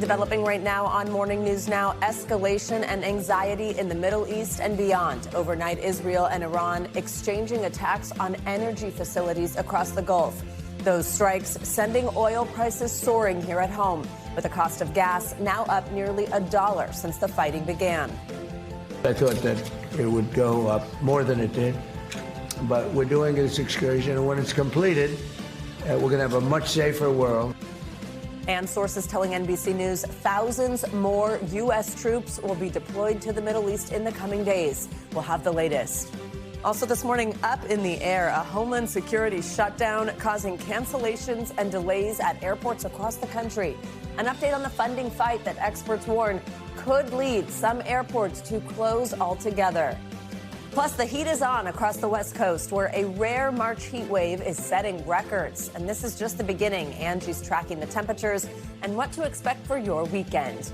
Developing right now on Morning News Now, escalation and anxiety in the Middle East and beyond. Overnight, Israel and Iran exchanging attacks on energy facilities across the Gulf. Those strikes sending oil prices soaring here at home, with the cost of gas now up nearly $1 since the fighting began. I thought that it would go up more than it did, but we're doing this excursion, and when it's completed, we're going to have a much safer world. And sources telling NBC News thousands more U.S. troops will be deployed to the Middle East in the coming days. We'll have the latest. Also this morning, up in the air, a Homeland Security shutdown causing cancellations and delays at airports across the country. An update on the funding fight that experts warn could lead some airports to close altogether. Plus, the heat is on across the West Coast, where a rare March heat wave is setting records. And this is just the beginning. Angie's tracking the temperatures and what to expect for your weekend.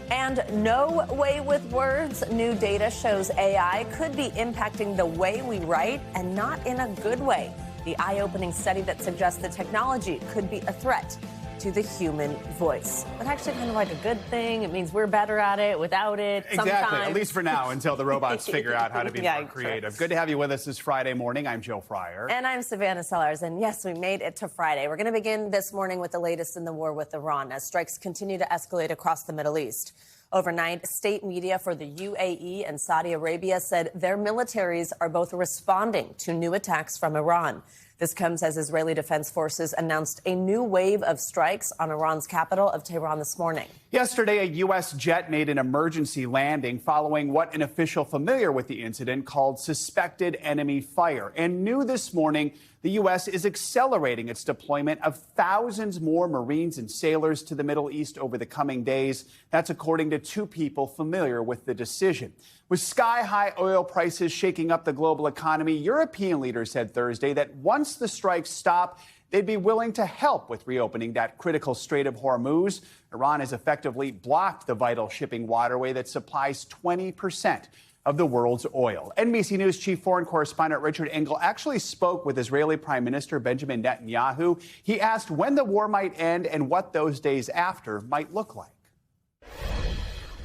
And no way with words. New data shows AI could be impacting the way we write, and not in a good way. The eye-opening study that suggests the technology could be a threat to the human voice. But actually kind of like a good thing. It means we're better at it without it. Exactly, sometimes. at least for now, until the robots figure out how to be more creative. Sure. Good to have you with us this Friday morning. I'm Joe Fryer. And I'm Savannah Sellers. And yes, we made it to Friday. We're going to begin this morning with the latest in the war with Iran as strikes continue to escalate across the Middle East. Overnight, state media for the UAE and Saudi Arabia said their militaries are both responding to new attacks from Iran. This comes as Israeli Defense Forces announced a new wave of strikes on Iran's capital of Tehran this morning. Yesterday, a U.S. jet made an emergency landing following what an official familiar with the incident called suspected enemy fire. And new this morning, the U.S. is accelerating its deployment of thousands more Marines and sailors to the Middle East over the coming days. That's according to two people familiar with the decision. With sky-high oil prices shaking up the global economy, European leaders said Thursday that once the strikes stop, they'd be willing to help with reopening that critical Strait of Hormuz. Iran has effectively blocked the vital shipping waterway that supplies 20% of the world's oil. NBC News chief foreign correspondent Richard Engel actually spoke with Israeli Prime Minister Benjamin Netanyahu. He asked when the war might end and what those days after might look like.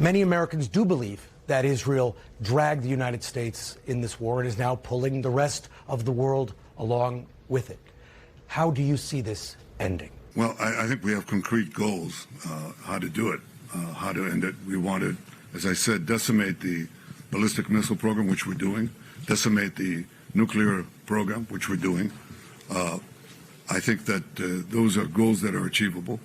Many Americans do believe that Israel dragged the United States in this war and is now pulling the rest of the world along with it. How do you see this ending? Well, I think we have concrete goals, how to do it, how to end it. We want to, as I said, decimate the ballistic missile program, which we're doing, decimate the nuclear program, which we're doing. I think that those are goals that are achievable,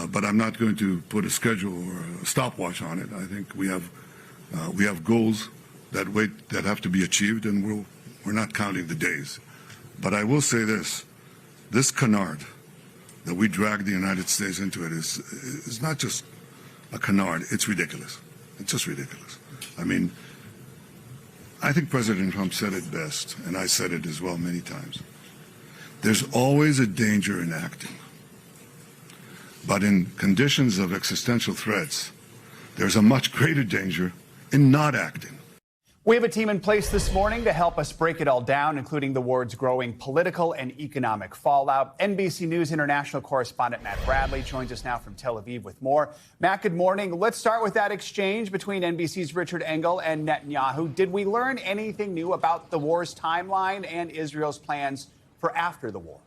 but I'm not going to put a schedule or a stopwatch on it. I think we have goals that have to be achieved, and we're not counting the days. But I will say this canard that we drag the United States into it is not just a canard, it's ridiculous. It's just ridiculous. I mean, I think President Trump said it best, and I said it as well many times. There's always a danger in acting. But in conditions of existential threats, there's a much greater danger in not acting. We have a team in place this morning to help us break it all down, including the war's growing political and economic fallout. NBC News international correspondent Matt Bradley joins us now from Tel Aviv with more. Matt, good morning. Let's start with that exchange between NBC's Richard Engel and Netanyahu. Did we learn anything new about the war's timeline and Israel's plans for after the war?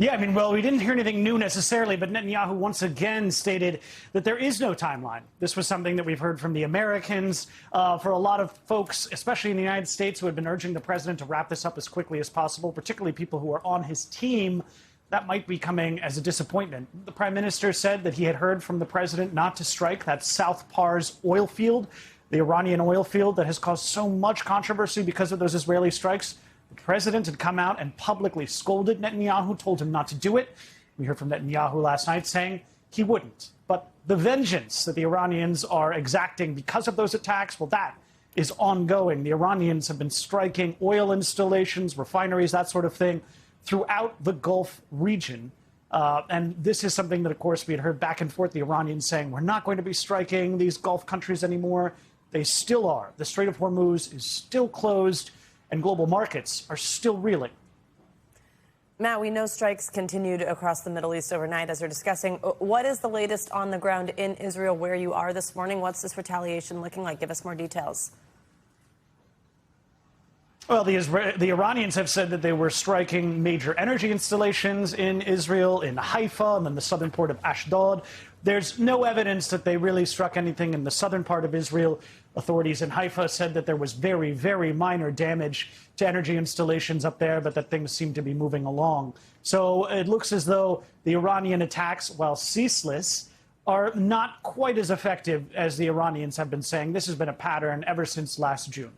Yeah, I mean, well, we didn't hear anything new necessarily, but Netanyahu once again stated that there is no timeline. This was something that we've heard from the Americans, for a lot of folks, especially in the United States, who had been urging the president to wrap this up as quickly as possible, particularly people who are on his team. That might be coming as a disappointment. The prime minister said that he had heard from the president not to strike that South Pars oil field, the Iranian oil field that has caused so much controversy because of those Israeli strikes. The president had come out and publicly scolded Netanyahu, told him not to do it. We heard from Netanyahu last night saying he wouldn't. But the vengeance that the Iranians are exacting because of those attacks, well, that is ongoing. The Iranians have been striking oil installations, refineries, that sort of thing, throughout the Gulf region. And this is something that, of course, we had heard back and forth, the Iranians saying, we're not going to be striking these Gulf countries anymore. They still are. The Strait of Hormuz is still closed, and global markets are still reeling. Matt, we know strikes continued across the Middle East overnight as we're discussing. What is the latest on the ground in Israel where you are this morning? What's this retaliation looking like? Give us more details. Well, the Iranians have said that they were striking major energy installations in Israel, in Haifa, and then the southern port of Ashdod. There's no evidence that they really struck anything in the southern part of Israel. Authorities in Haifa said that there was very, very minor damage to energy installations up there, but that things seem to be moving along. So it looks as though the Iranian attacks, while ceaseless, are not quite as effective as the Iranians have been saying. This has been a pattern ever since last June.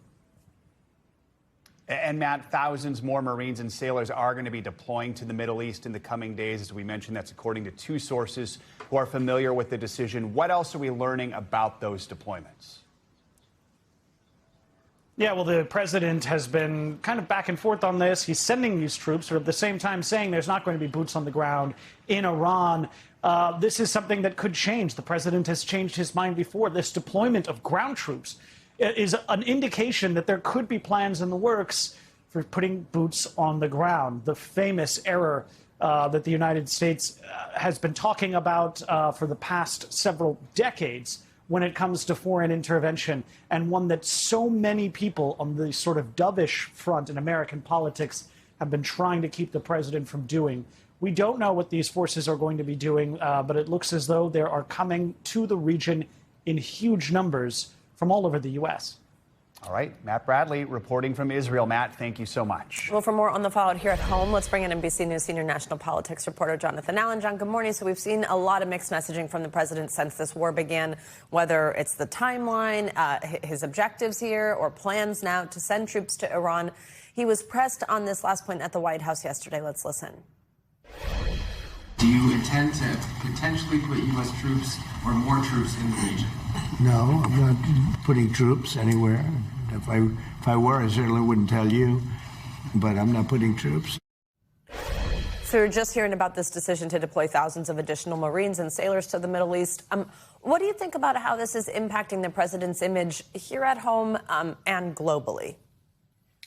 And Matt, thousands more Marines and sailors are going to be deploying to the Middle East in the coming days. As we mentioned, that's according to two sources who are familiar with the decision. What else are we learning about those deployments? Yeah, well, the president has been kind of back and forth on this. He's sending these troops, but at the same time saying there's not going to be boots on the ground in Iran. This is something that could change. The president has changed his mind before. This deployment of ground troops is an indication that there could be plans in the works for putting boots on the ground. The famous error that the United States has been talking about for the past several decades when it comes to foreign intervention, and one that so many people on the sort of dovish front in American politics have been trying to keep the president from doing. We don't know what these forces are going to be doing, but it looks as though they are coming to the region in huge numbers from all over the U.S. All right, Matt Bradley reporting from Israel. Matt, thank you so much. Well, for more on the fallout here at home, let's bring in NBC News senior national politics reporter Jonathan Allen. John, good morning. So we've seen a lot of mixed messaging from the president since this war began, whether it's the timeline, his objectives here, or plans now to send troops to Iran. He was pressed on this last point at the White House yesterday. Let's listen. Do you intend to potentially put U.S. troops or more troops in the region? No, I'm not putting troops anywhere. If I were, I certainly wouldn't tell you, but I'm not putting troops. So you're just hearing about this decision to deploy thousands of additional Marines and sailors to the Middle East. What do you think about how this is impacting the president's image here at home and globally?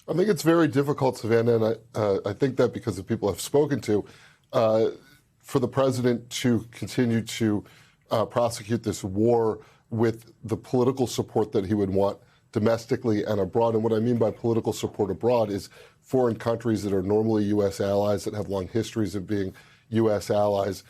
I think it's very difficult, Savannah, and I think that because the people I've spoken to, for the president to continue to prosecute this war with the political support that he would want domestically and abroad. And what I mean by political support abroad is foreign countries that are normally U.S. allies, that have long histories of being U.S. allies,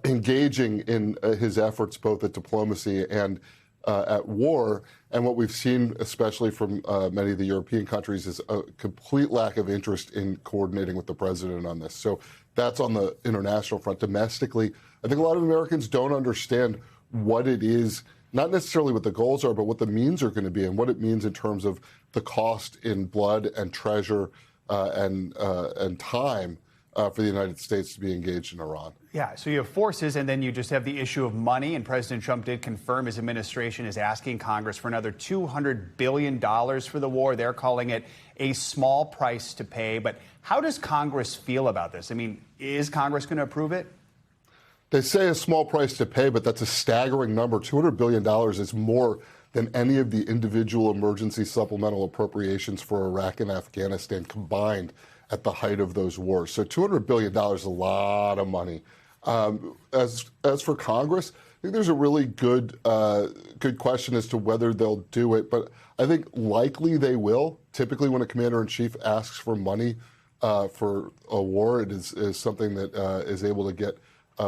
engaging in his efforts both at diplomacy and at war. And what we've seen, especially from many of the European countries, is a complete lack of interest in coordinating with the president on this. So that's on the international front. Domestically, I think a lot of Americans don't understand what it is, not necessarily what the goals are, but what the means are going to be and what it means in terms of the cost in blood and treasure and time for the United States to be engaged in Iran. Yeah, so you have forces, and then you just have the issue of money. And President Trump did confirm his administration is asking Congress for another $200 billion for the war. They're calling it a small price to pay. But how does Congress feel about this? I mean, is Congress going to approve it? They say a small price to pay, but that's a staggering number. $200 billion is more than any of the individual emergency supplemental appropriations for Iraq and Afghanistan combined at the height of those wars. So $200 billion is a lot of money. As for Congress, I think there's a really good question as to whether they'll do it, but I think likely they will. Typically, when a commander-in-chief asks for money for a war, it is something that is able to get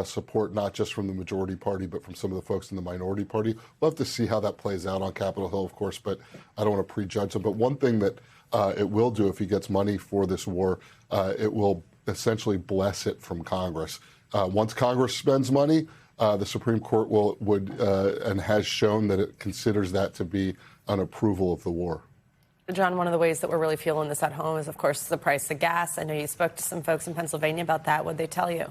support not just from the majority party, but from some of the folks in the minority party. We'll have to see how that plays out on Capitol Hill, of course, but I don't want to prejudge them. But one thing that it will do if he gets money for this war, it will essentially bless it from Congress. Once Congress spends money, the Supreme Court would and has shown that it considers that to be an approval of the war. John, one of the ways that we're really feeling this at home is, of course, the price of gas. I know you spoke to some folks in Pennsylvania about that. What did they tell you?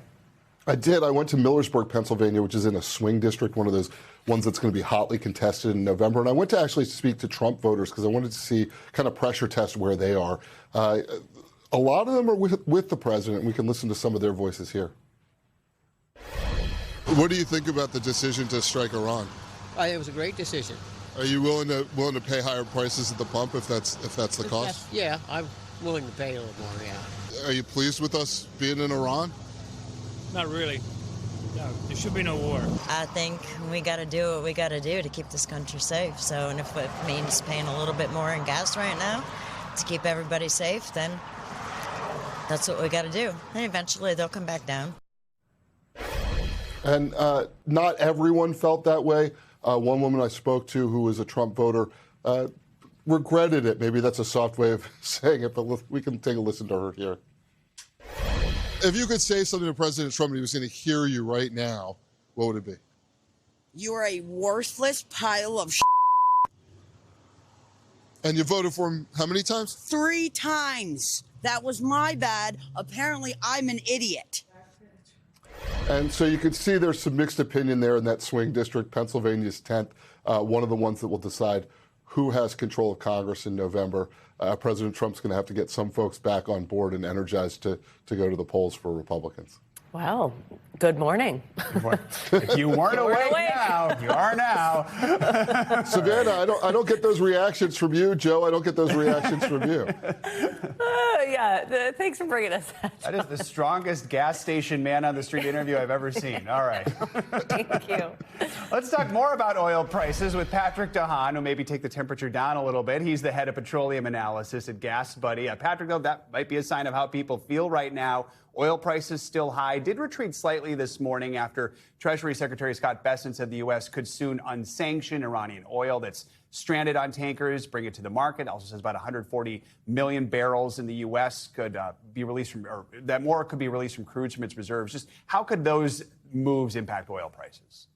I did. I went to Millersburg, Pennsylvania, which is in a swing district, one of those ones that's going to be hotly contested in November. And I went to actually speak to Trump voters because I wanted to see, kind of pressure test where they are. A lot of them are with the president. We can listen to some of their voices here. What do you think about the decision to strike Iran? It was a great decision. Are you willing to pay higher prices at the pump if that's the cost? Yeah, willing to pay a little more, yeah. Are you pleased with us being in Iran? Not really. No, there should be no war. I think we got to do what we got to do to keep this country safe. So, and if it means paying a little bit more in gas right now to keep everybody safe, then that's what we got to do. And eventually they'll come back down. And not everyone felt that way. One woman I spoke to who was a Trump voter regretted it. Maybe that's a soft way of saying it, but we can take a listen to her here. If you could say something to President Trump and he was going to hear you right now, what would it be? You're a worthless pile of shit. And you voted for him how many times? 3 times. That was my bad. Apparently, I'm an idiot. And so you can see there's some mixed opinion there in that swing district. Pennsylvania's 10th, one of the ones that will decide who has control of Congress in November. President Trump's going to have to get some folks back on board and energized to go to the polls for Republicans. Well, good morning. If you weren't awake now, you are now. Savannah, I don't get those reactions from you. Joe, I don't get those reactions from you. Thanks for bringing us that. That is the strongest gas station man on the street interview I've ever seen. All right. Thank you. Let's talk more about oil prices with Patrick DeHaan, who maybe take the temperature down a little bit. He's the head of petroleum analysis at Gas Buddy. Patrick, though, that might be a sign of how people feel right now. Oil prices still high, did retreat slightly this morning after Treasury Secretary Scott Bessent said the U.S. could soon unsanction Iranian oil that's stranded on tankers, bring it to the market. Also says about 140 million barrels in the U.S. could be released from, or that more could be released from crude from its reserves. Just how could those moves impact oil prices?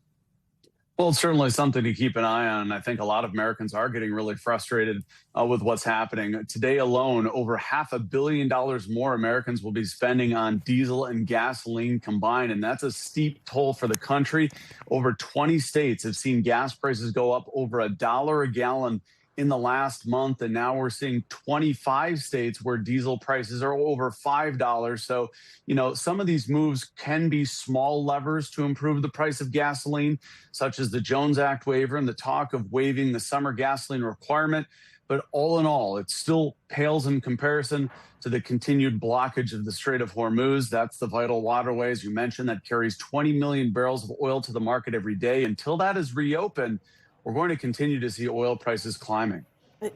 Well, it's certainly something to keep an eye on. I think a lot of Americans are getting really frustrated with what's happening. Today alone, over $500 million more Americans will be spending on diesel and gasoline combined, and that's a steep toll for the country. Over 20 states have seen gas prices go up over $1 a gallon in the last month, and now we're seeing 25 states where diesel prices are over $5. So, some of these moves can be small levers to improve the price of gasoline, such as the Jones Act waiver and the talk of waiving the summer gasoline requirement. But all in all, it still pales in comparison to the continued blockage of the Strait of Hormuz. That's the vital waterway, as you mentioned, that carries 20 million barrels of oil to the market every day. Until that is reopened, we're going to continue to see oil prices climbing.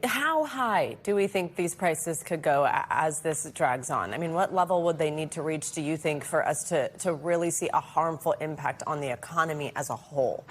How high do we think these prices could go as this drags on? I mean, what level would they need to reach, do you think, for us to really see a harmful impact on the economy as a whole?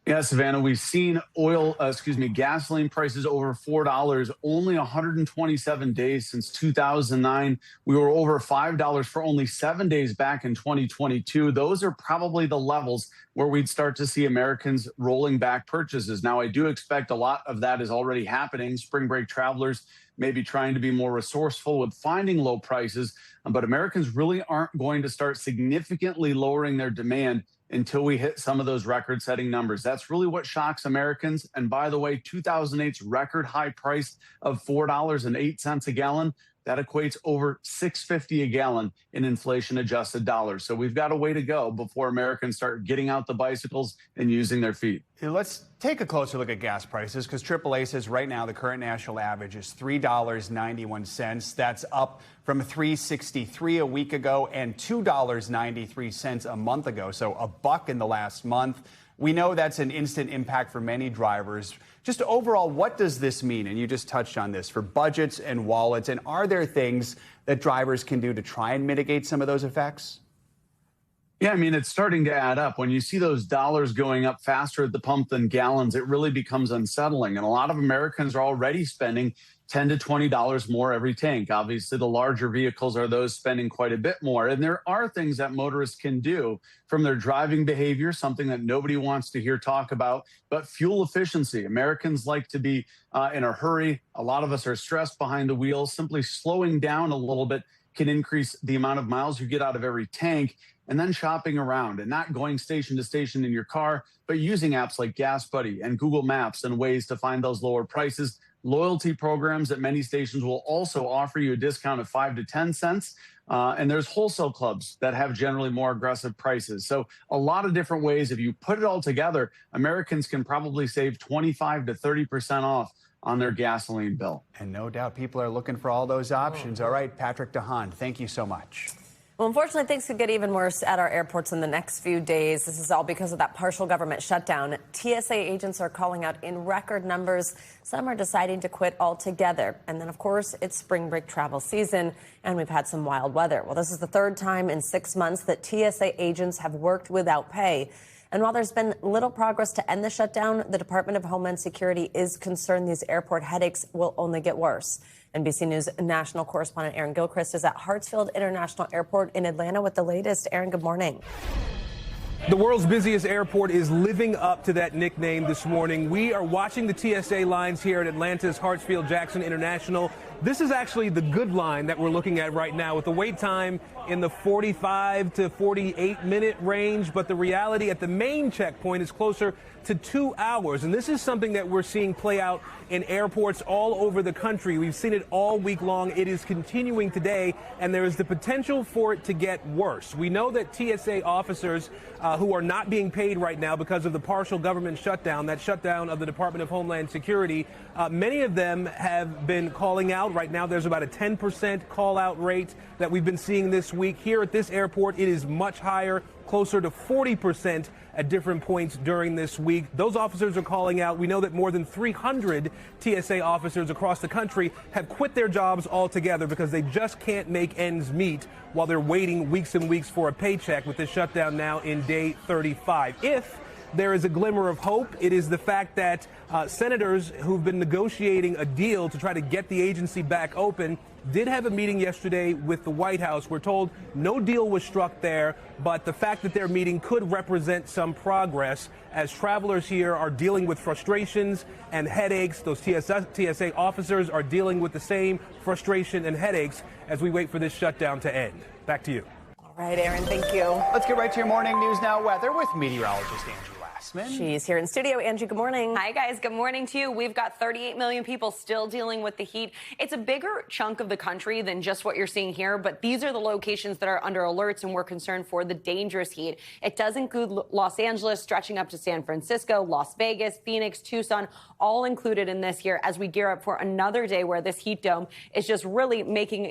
Yeah, Savannah, we've seen gasoline prices over $4 only 127 days since 2009. We were over $5 for only 7 days back in 2022. Those are probably the levels where we'd start to see Americans rolling back purchases. Now, I do expect a lot of that is already happening. Spring break travelers may be trying to be more resourceful with finding low prices, but Americans really aren't going to start significantly lowering their demand until we hit some of those record-setting numbers. That's really what shocks Americans. And by the way, 2008's record high price of $4.08 a gallon, that equates over $6.50 a gallon in inflation-adjusted dollars. So we've got a way to go before Americans start getting out the bicycles and using their feet. Let's take a closer look at gas prices, because AAA says right now the current national average is $3.91. That's up from $3.63 a week ago and $2.93 a month ago. So $1 in the last month. We know that's an instant impact for many drivers. Just overall, what does this mean? And you just touched on this for budgets and wallets. And are there things that drivers can do to try and mitigate some of those effects? Yeah, I mean, it's starting to add up. When you see those dollars going up faster at the pump than gallons, it really becomes unsettling. And a lot of Americans are already spending $10 to $20 more every tank. Obviously, the larger vehicles are those spending quite a bit more. And there are things that motorists can do from their driving behavior, something that nobody wants to hear talk about, but fuel efficiency. Americans like to be in a hurry. A lot of us are stressed behind the wheel. Simply slowing down a little bit can increase the amount of miles you get out of every tank. And then shopping around and not going station to station in your car, but using apps like Gas Buddy and Google Maps and ways to find those lower prices. Loyalty programs at many stations will also offer you a discount of 5 to 10 cents. And there's wholesale clubs that have generally more aggressive prices. So a lot of different ways. If you put it all together, Americans can probably save 25 to 30% off on their gasoline bill. And no doubt people are looking for all those options. All right, Patrick DeHaan, thank you so much. Well, unfortunately, things could get even worse at our airports in the next few days. This is all because of that partial government shutdown. TSA agents are calling out in record numbers. Some are deciding to quit altogether. And then, of course, it's spring break travel season, and we've had some wild weather. Well, this is the third time in 6 months that TSA agents have worked without pay. And while there's been little progress to end the shutdown, the Department of Homeland Security is concerned these airport headaches will only get worse. NBC News national correspondent Aaron Gilchrist is at Hartsfield International Airport in Atlanta with the latest. Aaron, good morning. The world's busiest airport is living up to that nickname this morning. We are watching the TSA lines here at Atlanta's Hartsfield-Jackson International. This is actually the good line that we're looking at right now, with the wait time in the 45 to 48-minute range. But the reality at the main checkpoint is closer to 2 hours. And this is something that we're seeing play out in airports all over the country. We've seen it all week long. It is continuing today, and there is the potential for it to get worse. We know that TSA officers who are not being paid right now because of the partial government shutdown, that shutdown of the Department of Homeland Security, many of them have been calling out. Right now, there's about a 10% call-out rate that we've been seeing this week. Here at this airport, it is much higher, closer to 40% at different points during this week. Those officers are calling out. We know that more than 300 TSA officers across the country have quit their jobs altogether because they just can't make ends meet while they're waiting weeks and weeks for a paycheck with this shutdown now in day 35. If there is a glimmer of hope, it is the fact that senators who've been negotiating a deal to try to get the agency back open did have a meeting yesterday with the White House. We're told no deal was struck there, but the fact that their meeting could represent some progress as travelers here are dealing with frustrations and headaches. Those TSA officers are dealing with the same frustration and headaches as we wait for this shutdown to end. Back to you. All right, Aaron, thank you. Let's get right to your morning news now weather with meteorologist Angie. She's here in studio. Angie, good morning. Hi, guys. Good morning to you. We've got 38 million people still dealing with the heat. It's a bigger chunk of the country than just what you're seeing here, but these are the locations that are under alerts, and we're concerned for the dangerous heat. It does include Los Angeles, stretching up to San Francisco, Las Vegas, Phoenix, Tucson, all included in this here as we gear up for another day where this heat dome is just really making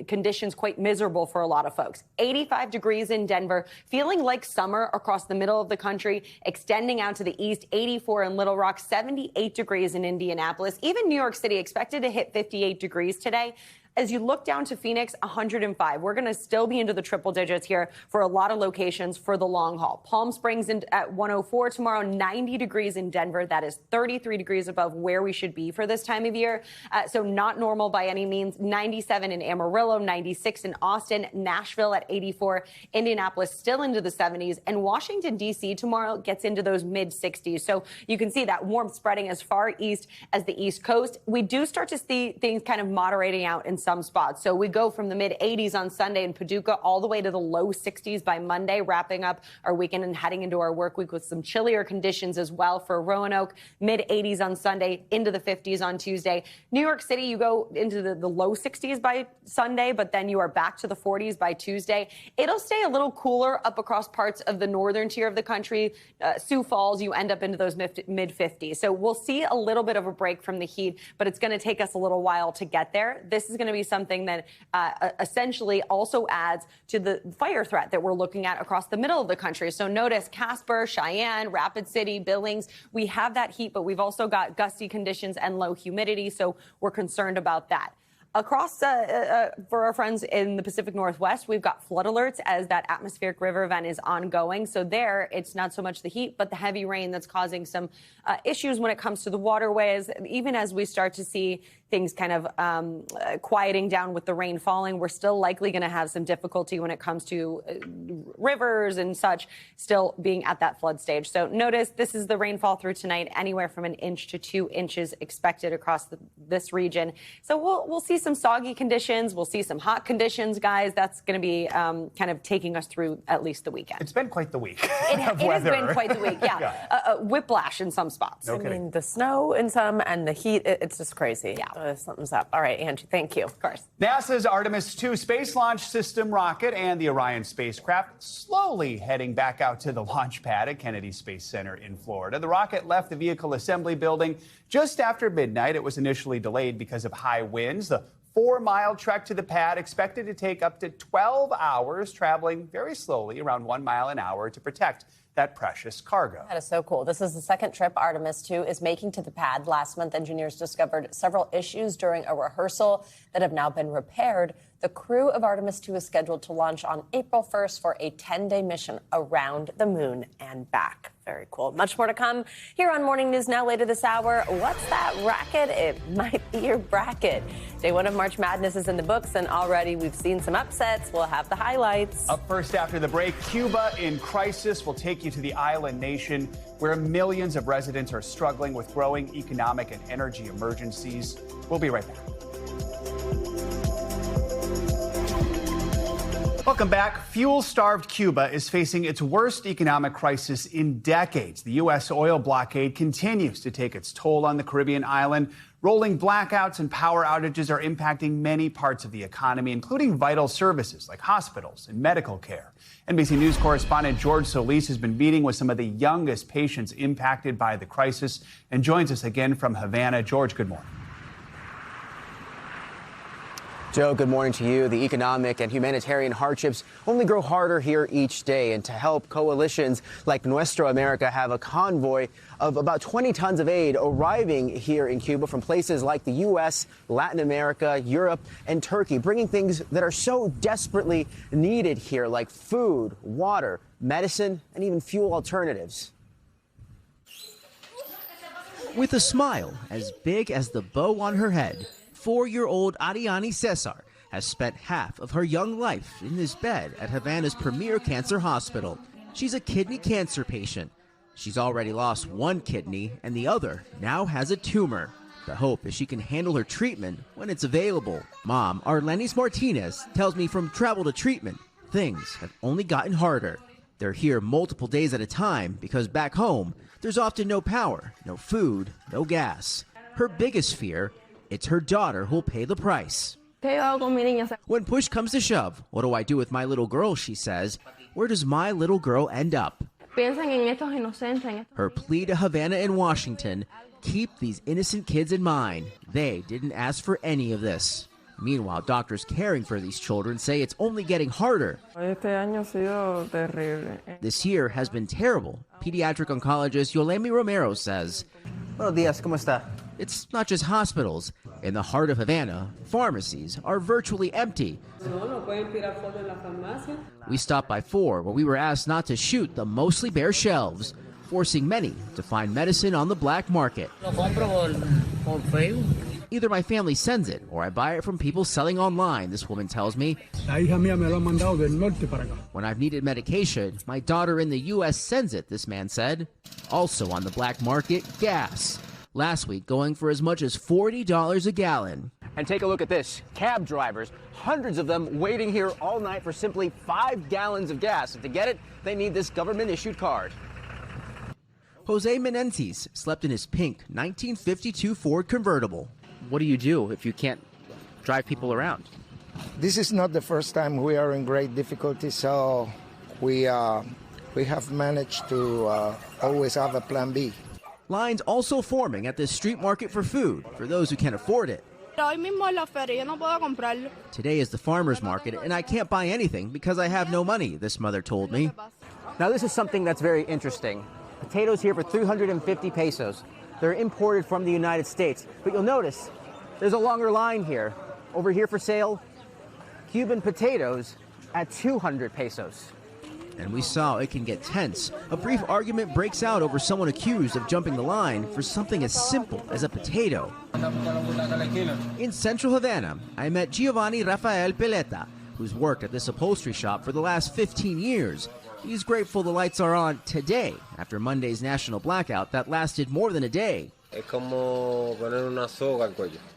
conditions quite miserable for a lot of folks. 85 degrees in Denver, feeling like summer across the middle of the country, extending out to the east, 84 in Little Rock, 78 degrees in Indianapolis. Even New York City expected to hit 58 degrees today. As you look down to Phoenix, 105. We're going to still be into the triple digits here for a lot of locations for the long haul. Palm Springs at 104 tomorrow, 90 degrees in Denver. That is 33 degrees above where we should be for this time of year. So not normal by any means. 97 in Amarillo, 96 in Austin, Nashville at 84, Indianapolis still into the 70s, and Washington, D.C. tomorrow gets into those mid-60s. So you can see that warmth spreading as far east as the East Coast. We do start to see things kind of moderating out in some spots. So we go from the mid-80s on Sunday in Paducah all the way to the low 60s by Monday, wrapping up our weekend and heading into our work week with some chillier conditions as well for Roanoke. Mid-80s on Sunday, into the 50s on Tuesday. New York City, you go into the low 60s by Sunday, but then you are back to the 40s by Tuesday. It'll stay a little cooler up across parts of the northern tier of the country. Sioux Falls, you end up into those mid-50s. So we'll see a little bit of a break from the heat, but it's going to take us a little while to get there. This is going to be something that essentially also adds to the fire threat that we're looking at across the middle of the country. So notice Casper, Cheyenne, Rapid City, Billings. We have that heat, but we've also got gusty conditions and low humidity. So we're concerned about that. Across, for our friends in the Pacific Northwest, we've got flood alerts as that atmospheric river event is ongoing. So there, it's not so much the heat, but the heavy rain that's causing some issues when it comes to the waterways. Even as we start to see things kind of quieting down with the rain falling, we're still likely going to have some difficulty when it comes to rivers and such still being at that flood stage. So notice this is the rainfall through tonight, anywhere from 1 inch to 2 inches expected across this region. So we'll see some soggy conditions. We'll see some hot conditions, guys. That's going to be kind of taking us through at least the weekend. It's been quite the week. It has been quite the week, yeah. Whiplash in some spots. I mean, the snow in some and the heat, it's just crazy. Yeah. Something's up. All right, Angie, thank you. Of course. NASA's Artemis II space launch system rocket and the Orion spacecraft slowly heading back out to the launch pad at Kennedy Space Center in Florida. The rocket left the vehicle assembly building just after midnight. It was initially delayed because of high winds. The 4-mile trek to the pad expected to take up to 12 hours, traveling very slowly, around 1 mile an hour, to protect that precious cargo. That is so cool. This is the second trip Artemis II is making to the pad. Last month, engineers discovered several issues during a rehearsal that have now been repaired. The crew of Artemis II is scheduled to launch on April 1st for a 10-day mission around the moon and back. Very cool. Much more to come here on Morning News Now later this hour. What's that racket? It might be your bracket. Day one of March Madness is in the books, and already we've seen some upsets. We'll have the highlights. Up first after the break, Cuba in crisis. We'll take you to the island nation where millions of residents are struggling with growing economic and energy emergencies. We'll be right back. Welcome back. Fuel-starved Cuba is facing its worst economic crisis in decades. The U.S. oil blockade continues to take its toll on the Caribbean island. Rolling blackouts and power outages are impacting many parts of the economy, including vital services like hospitals and medical care. NBC News correspondent George Solis has been meeting with some of the youngest patients impacted by the crisis and joins us again from Havana. George, good morning. Joe, good morning to you. The economic and humanitarian hardships only grow harder here each day. And to help, coalitions like Nuestro America have a convoy of about 20 tons of aid arriving here in Cuba from places like the U.S., Latin America, Europe, and Turkey, bringing things that are so desperately needed here, like food, water, medicine, and even fuel alternatives. With a smile as big as the bow on her head, 4-year-old Ariani Cesar has spent half of her young life in this bed at Havana's premier cancer hospital. She's a kidney cancer patient. She's already lost one kidney, and the other now has a tumor. The hope is she can handle her treatment when it's available. Mom, Arlenis Martinez, tells me from travel to treatment, things have only gotten harder. They're here multiple days at a time because back home, there's often no power, no food, no gas. Her biggest fear, it's her daughter who'll pay the price. When push comes to shove, what do I do with my little girl, she says. Where does my little girl end up? Her plea to Havana and Washington, keep these innocent kids in mind. They didn't ask for any of this. Meanwhile, doctors caring for these children say it's only getting harder. This year has been terrible. Pediatric oncologist Yolemi Romero says, Buenos días, ¿cómo está? It's not just hospitals. In the heart of Havana, pharmacies are virtually empty. We stopped by 4 where we were asked not to shoot the mostly bare shelves, forcing many to find medicine on the black market. Either my family sends it or I buy it from people selling online, this woman tells me. When I've needed medication, my daughter in the U.S. sends it, this man said. Also on the black market, gas. Last week going for as much as $40 a gallon. And take a look at this. Cab drivers, hundreds of them waiting here all night for simply 5 gallons of gas. And to get it, they need this government-issued card. Jose Menendez slept in his pink 1952 Ford convertible. What do you do if you can't drive people around? This is not the first time we are in great difficulty, so we have managed to always have a plan B. Lines also forming at this street market for food for those who can't afford it. Today is the farmer's market, and I can't buy anything because I have no money, this mother told me. Now, this is something that's very interesting. Potatoes here for 350 pesos. They're imported from the United States. But you'll notice there's a longer line here. Over here for sale, Cuban potatoes at 200 pesos. And we saw it can get tense. A brief argument breaks out over someone accused of jumping the line for something as simple as a potato. In central Havana, I met Giovanni Rafael Peleta, who's worked at this upholstery shop for the last 15 years. He's grateful the lights are on today after Monday's national blackout that lasted more than a day.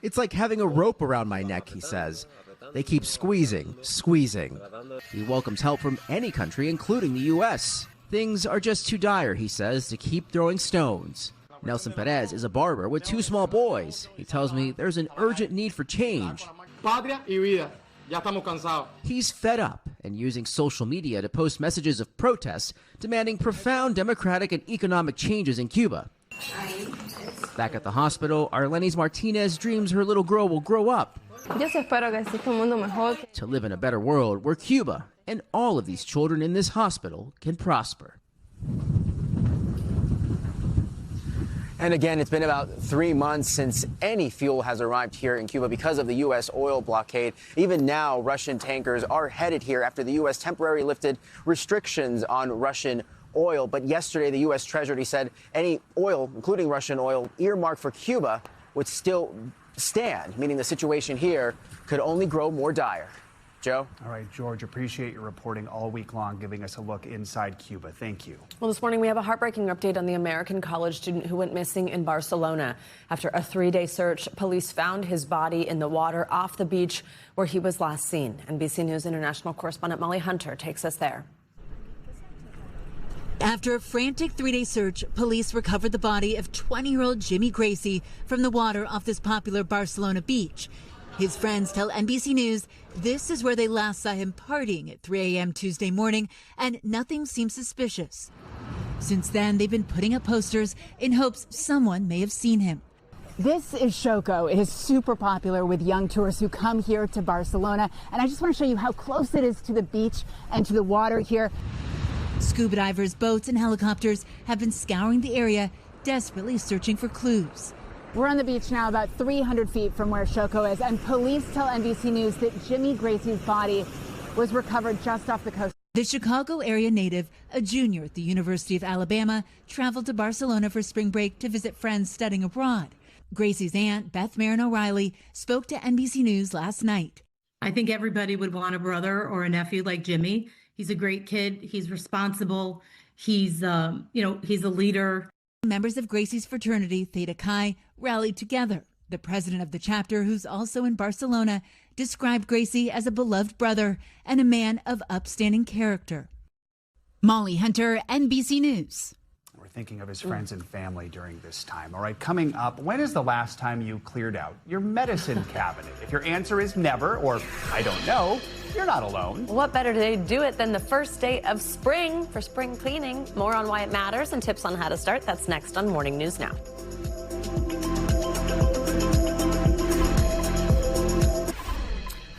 It's like having a rope around my neck, he says. They keep squeezing. He welcomes help from any country, including the U.S. Things are just too dire, he says, to keep throwing stones. Nelson Perez is a barber with 2 small boys. He tells me there's an urgent need for change. Patria y vida. Ya estamos cansados. He's fed up and using social media to post messages of protests demanding profound democratic and economic changes in Cuba. Back at the hospital, Arlenis Martinez dreams her little girl will grow up to live in a better world where Cuba and all of these children in this hospital can prosper. And again, it's been about 3 months since any fuel has arrived here in Cuba because of the U.S. oil blockade. Even now, Russian tankers are headed here after the U.S. temporarily lifted restrictions on Russian oil. But yesterday, the U.S. Treasury said any oil, including Russian oil, earmarked for Cuba would still stand, meaning the situation here could only grow more dire. Joe? All right, George, appreciate your reporting all week long, giving us a look inside Cuba. Thank you. Well, this morning we have a heartbreaking update on the American college student who went missing in Barcelona. After a 3-day search, police found his body in the water off the beach where he was last seen. NBC News International correspondent Molly Hunter takes us there. After a frantic 3-day search, police recovered the body of 20-year-old Jimmy Gracie from the water off this popular Barcelona beach. His friends tell NBC News this is where they last saw him partying at 3 a.m. Tuesday morning, and nothing seems suspicious. Since then, they've been putting up posters in hopes someone may have seen him. This is Xoco. It is super popular with young tourists who come here to Barcelona, and I just want to show you how close it is to the beach and to the water here. Scuba divers, boats, and helicopters have been scouring the area, desperately searching for clues. We're on the beach now, about 300 feet from where Xoco is, and police tell NBC News that Jimmy Gracie's body was recovered just off the coast. The Chicago area native, a junior at the University of Alabama, traveled to Barcelona for spring break to visit friends studying abroad. Gracie's aunt, Beth Marin O'Reilly, spoke to NBC News last night. I think everybody would want a brother or a nephew like Jimmy. He's a great kid. He's responsible. He's, he's a leader. Members of Gracie's fraternity, Theta Chi, rallied together. The president of the chapter, who's also in Barcelona, described Gracie as a beloved brother and a man of upstanding character. Molly Hunter, NBC News. We're thinking of his friends and family during this time. All right, coming up, when is the last time you cleared out your medicine cabinet? If your answer is never, or I don't know, you're not alone. What better day to do it than the first day of spring for spring cleaning? More on why it matters and tips on how to start. That's next on Morning News Now.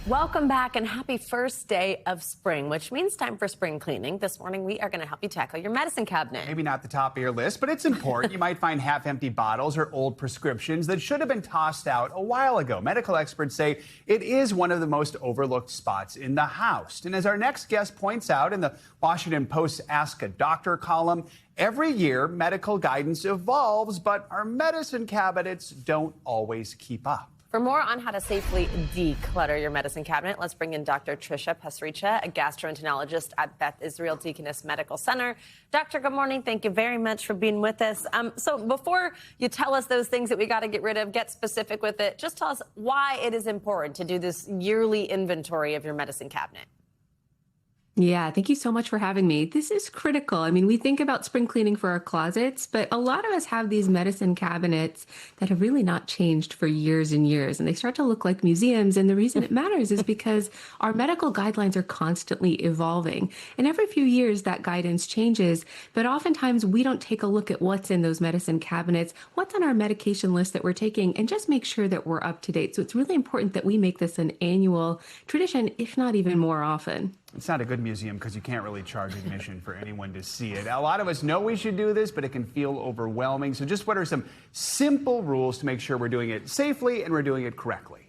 Welcome back and happy first day of spring, which means time for spring cleaning. This morning, we are going to help you tackle your medicine cabinet. Maybe not the top of your list, but it's important. You might find half-empty bottles or old prescriptions that should have been tossed out a while ago. Medical experts say it is one of the most overlooked spots in the house. And as our next guest points out in the Washington Post's Ask a Doctor column, every year medical guidance evolves, but our medicine cabinets don't always keep up. For more on how to safely declutter your medicine cabinet, let's bring in Dr. Tricia Pasricha, a gastroenterologist at Beth Israel Deaconess Medical Center. Doctor, good morning. Thank you very much for being with us. So before you tell us those things that we got to get rid of, get specific with it, just tell us why it is important to do this yearly inventory of your medicine cabinet. Yeah, thank you so much for having me. This is critical. I mean, we think about spring cleaning for our closets, but a lot of us have these medicine cabinets that have really not changed for years and years, and they start to look like museums. And the reason it matters is because our medical guidelines are constantly evolving. And every few years, that guidance changes, but oftentimes we don't take a look at what's in those medicine cabinets, what's on our medication list that we're taking, and just make sure that we're up to date. So it's really important that we make this an annual tradition, if not even more often. It's not a good museum because you can't really charge admission for anyone to see it. A lot of us know we should do this, but it can feel overwhelming. So just what are some simple rules to make sure we're doing it safely and we're doing it correctly?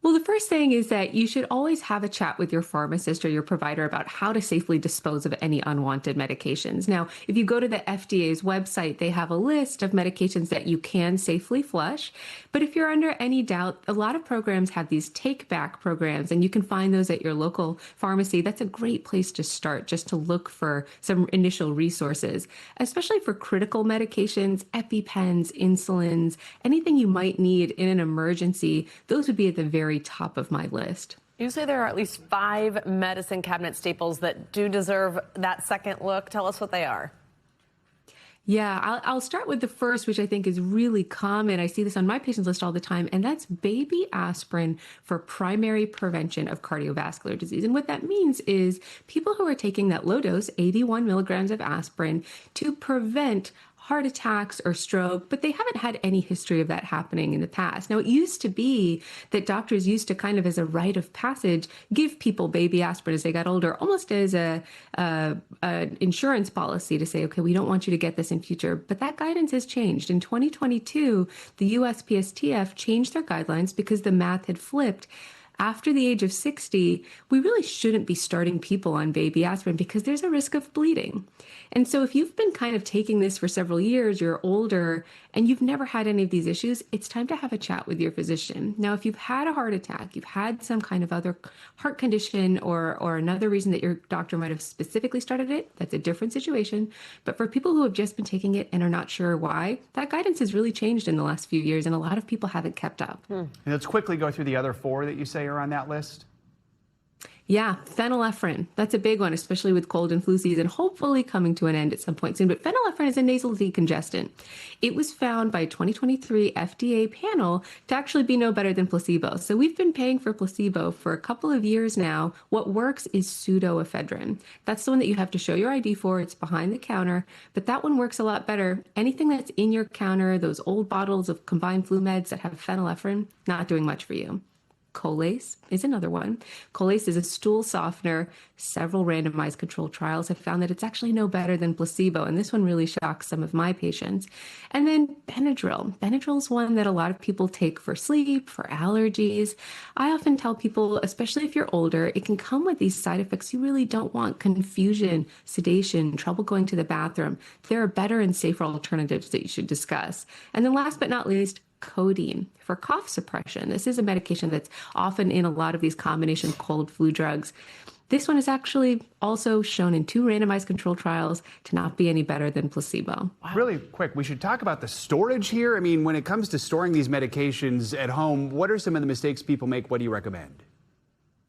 Well, the first thing is that you should always have a chat with your pharmacist or your provider about how to safely dispose of any unwanted medications. Now, if you go to the FDA's website, they have a list of medications that you can safely flush. But if you're under any doubt, a lot of programs have these take-back programs, and you can find those at your local pharmacy. That's a great place to start, just to look for some initial resources, especially for critical medications, EpiPens, insulins, anything you might need in an emergency. Those would be at the very top of my list. You say there are at least 5 medicine cabinet staples that do deserve that second look. Tell us what they are. Yeah, I'll start with the first, which I think is really common. I see this on my patients list all the time, and that's baby aspirin for primary prevention of cardiovascular disease. And what that means is people who are taking that low dose, 81 milligrams of aspirin, to prevent heart attacks or stroke, but they haven't had any history of that happening in the past. Now, it used to be that doctors used to kind of as a rite of passage give people baby aspirin as they got older, almost as an insurance policy to say, okay, we don't want you to get this in future. But that guidance has changed. In 2022, the USPSTF changed their guidelines because the math had flipped. After the age of 60, we really shouldn't be starting people on baby aspirin because there's a risk of bleeding. And so if you've been kind of taking this for several years, you're older, and you've never had any of these issues, it's time to have a chat with your physician. Now, if you've had a heart attack, you've had some kind of other heart condition or another reason that your doctor might have specifically started it, that's a different situation. But for people who have just been taking it and are not sure why, that guidance has really changed in the last few years, and a lot of people haven't kept up. And let's quickly go through the other 4 that you say are on that list. Yeah, phenylephrine. That's a big one, especially with cold and flu season, hopefully coming to an end at some point soon. But phenylephrine is a nasal decongestant. It was found by a 2023 FDA panel to actually be no better than placebo. So we've been paying for placebo for a couple of years now. What works is pseudoephedrine. That's the one that you have to show your ID for. It's behind the counter, but that one works a lot better. Anything that's in your counter, those old bottles of combined flu meds that have phenylephrine, not doing much for you. Colase is another one. Colase is a stool softener. Several randomized controlled trials have found that it's actually no better than placebo, and this one really shocks some of my patients. And then Benadryl. Benadryl is one that a lot of people take for sleep, for allergies. I often tell people, especially if you're older, it can come with these side effects you really don't want: confusion, sedation, trouble going to the bathroom. There are better and safer alternatives that you should discuss. And then last but not least, codeine for cough suppression. This is a medication that's often in a lot of these combination cold flu drugs. This one is actually also shown in 2 randomized controlled trials to not be any better than placebo. Wow. Really quick, we should talk about the storage here. I mean, when it comes to storing these medications at home, what are some of the mistakes people make? What do you recommend?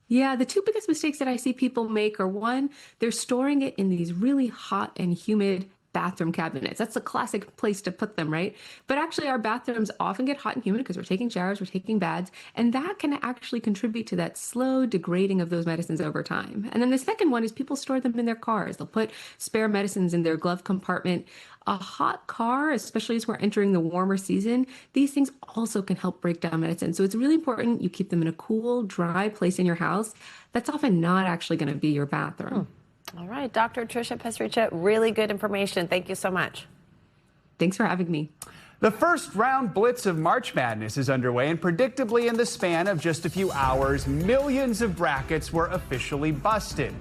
Yeah, the 2 biggest mistakes that I see people make are, one, they're storing it in these really hot and humid bathroom cabinets. That's the classic place to put them, right? But actually our bathrooms often get hot and humid because we're taking showers, we're taking baths, and that can actually contribute to that slow degrading of those medicines over time. And then the second one is people store them in their cars. They'll put spare medicines in their glove compartment. A hot car, especially as we're entering the warmer season, these things also can help break down medicine. So it's really important you keep them in a cool, dry place in your house. That's often not actually going to be your bathroom. All right, Dr. Tricia Pesricha, really good information. Thank you so much. Thanks for having me. The first round blitz of March Madness is underway, and predictably in the span of just a few hours, millions of brackets were officially busted.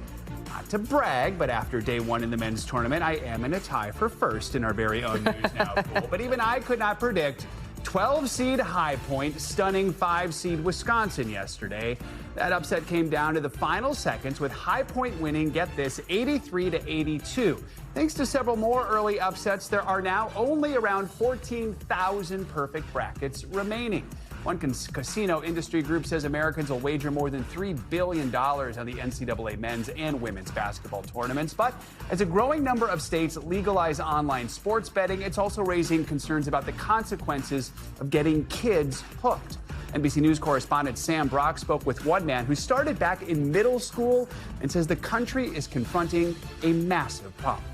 Not to brag, but after day 1 in the men's tournament, I am in a tie for first in our very own News Now pool. But even I could not predict 12-seed High Point stunning 5-seed Wisconsin yesterday. That upset came down to the final seconds, with High Point winning, get this, 83-82. Thanks to several more early upsets, there are now only around 14,000 perfect brackets remaining. One casino industry group says Americans will wager more than $3 billion on the NCAA men's and women's basketball tournaments. But as a growing number of states legalize online sports betting, it's also raising concerns about the consequences of getting kids hooked. NBC News correspondent Sam Brock spoke with one man who started back in middle school and says the country is confronting a massive problem.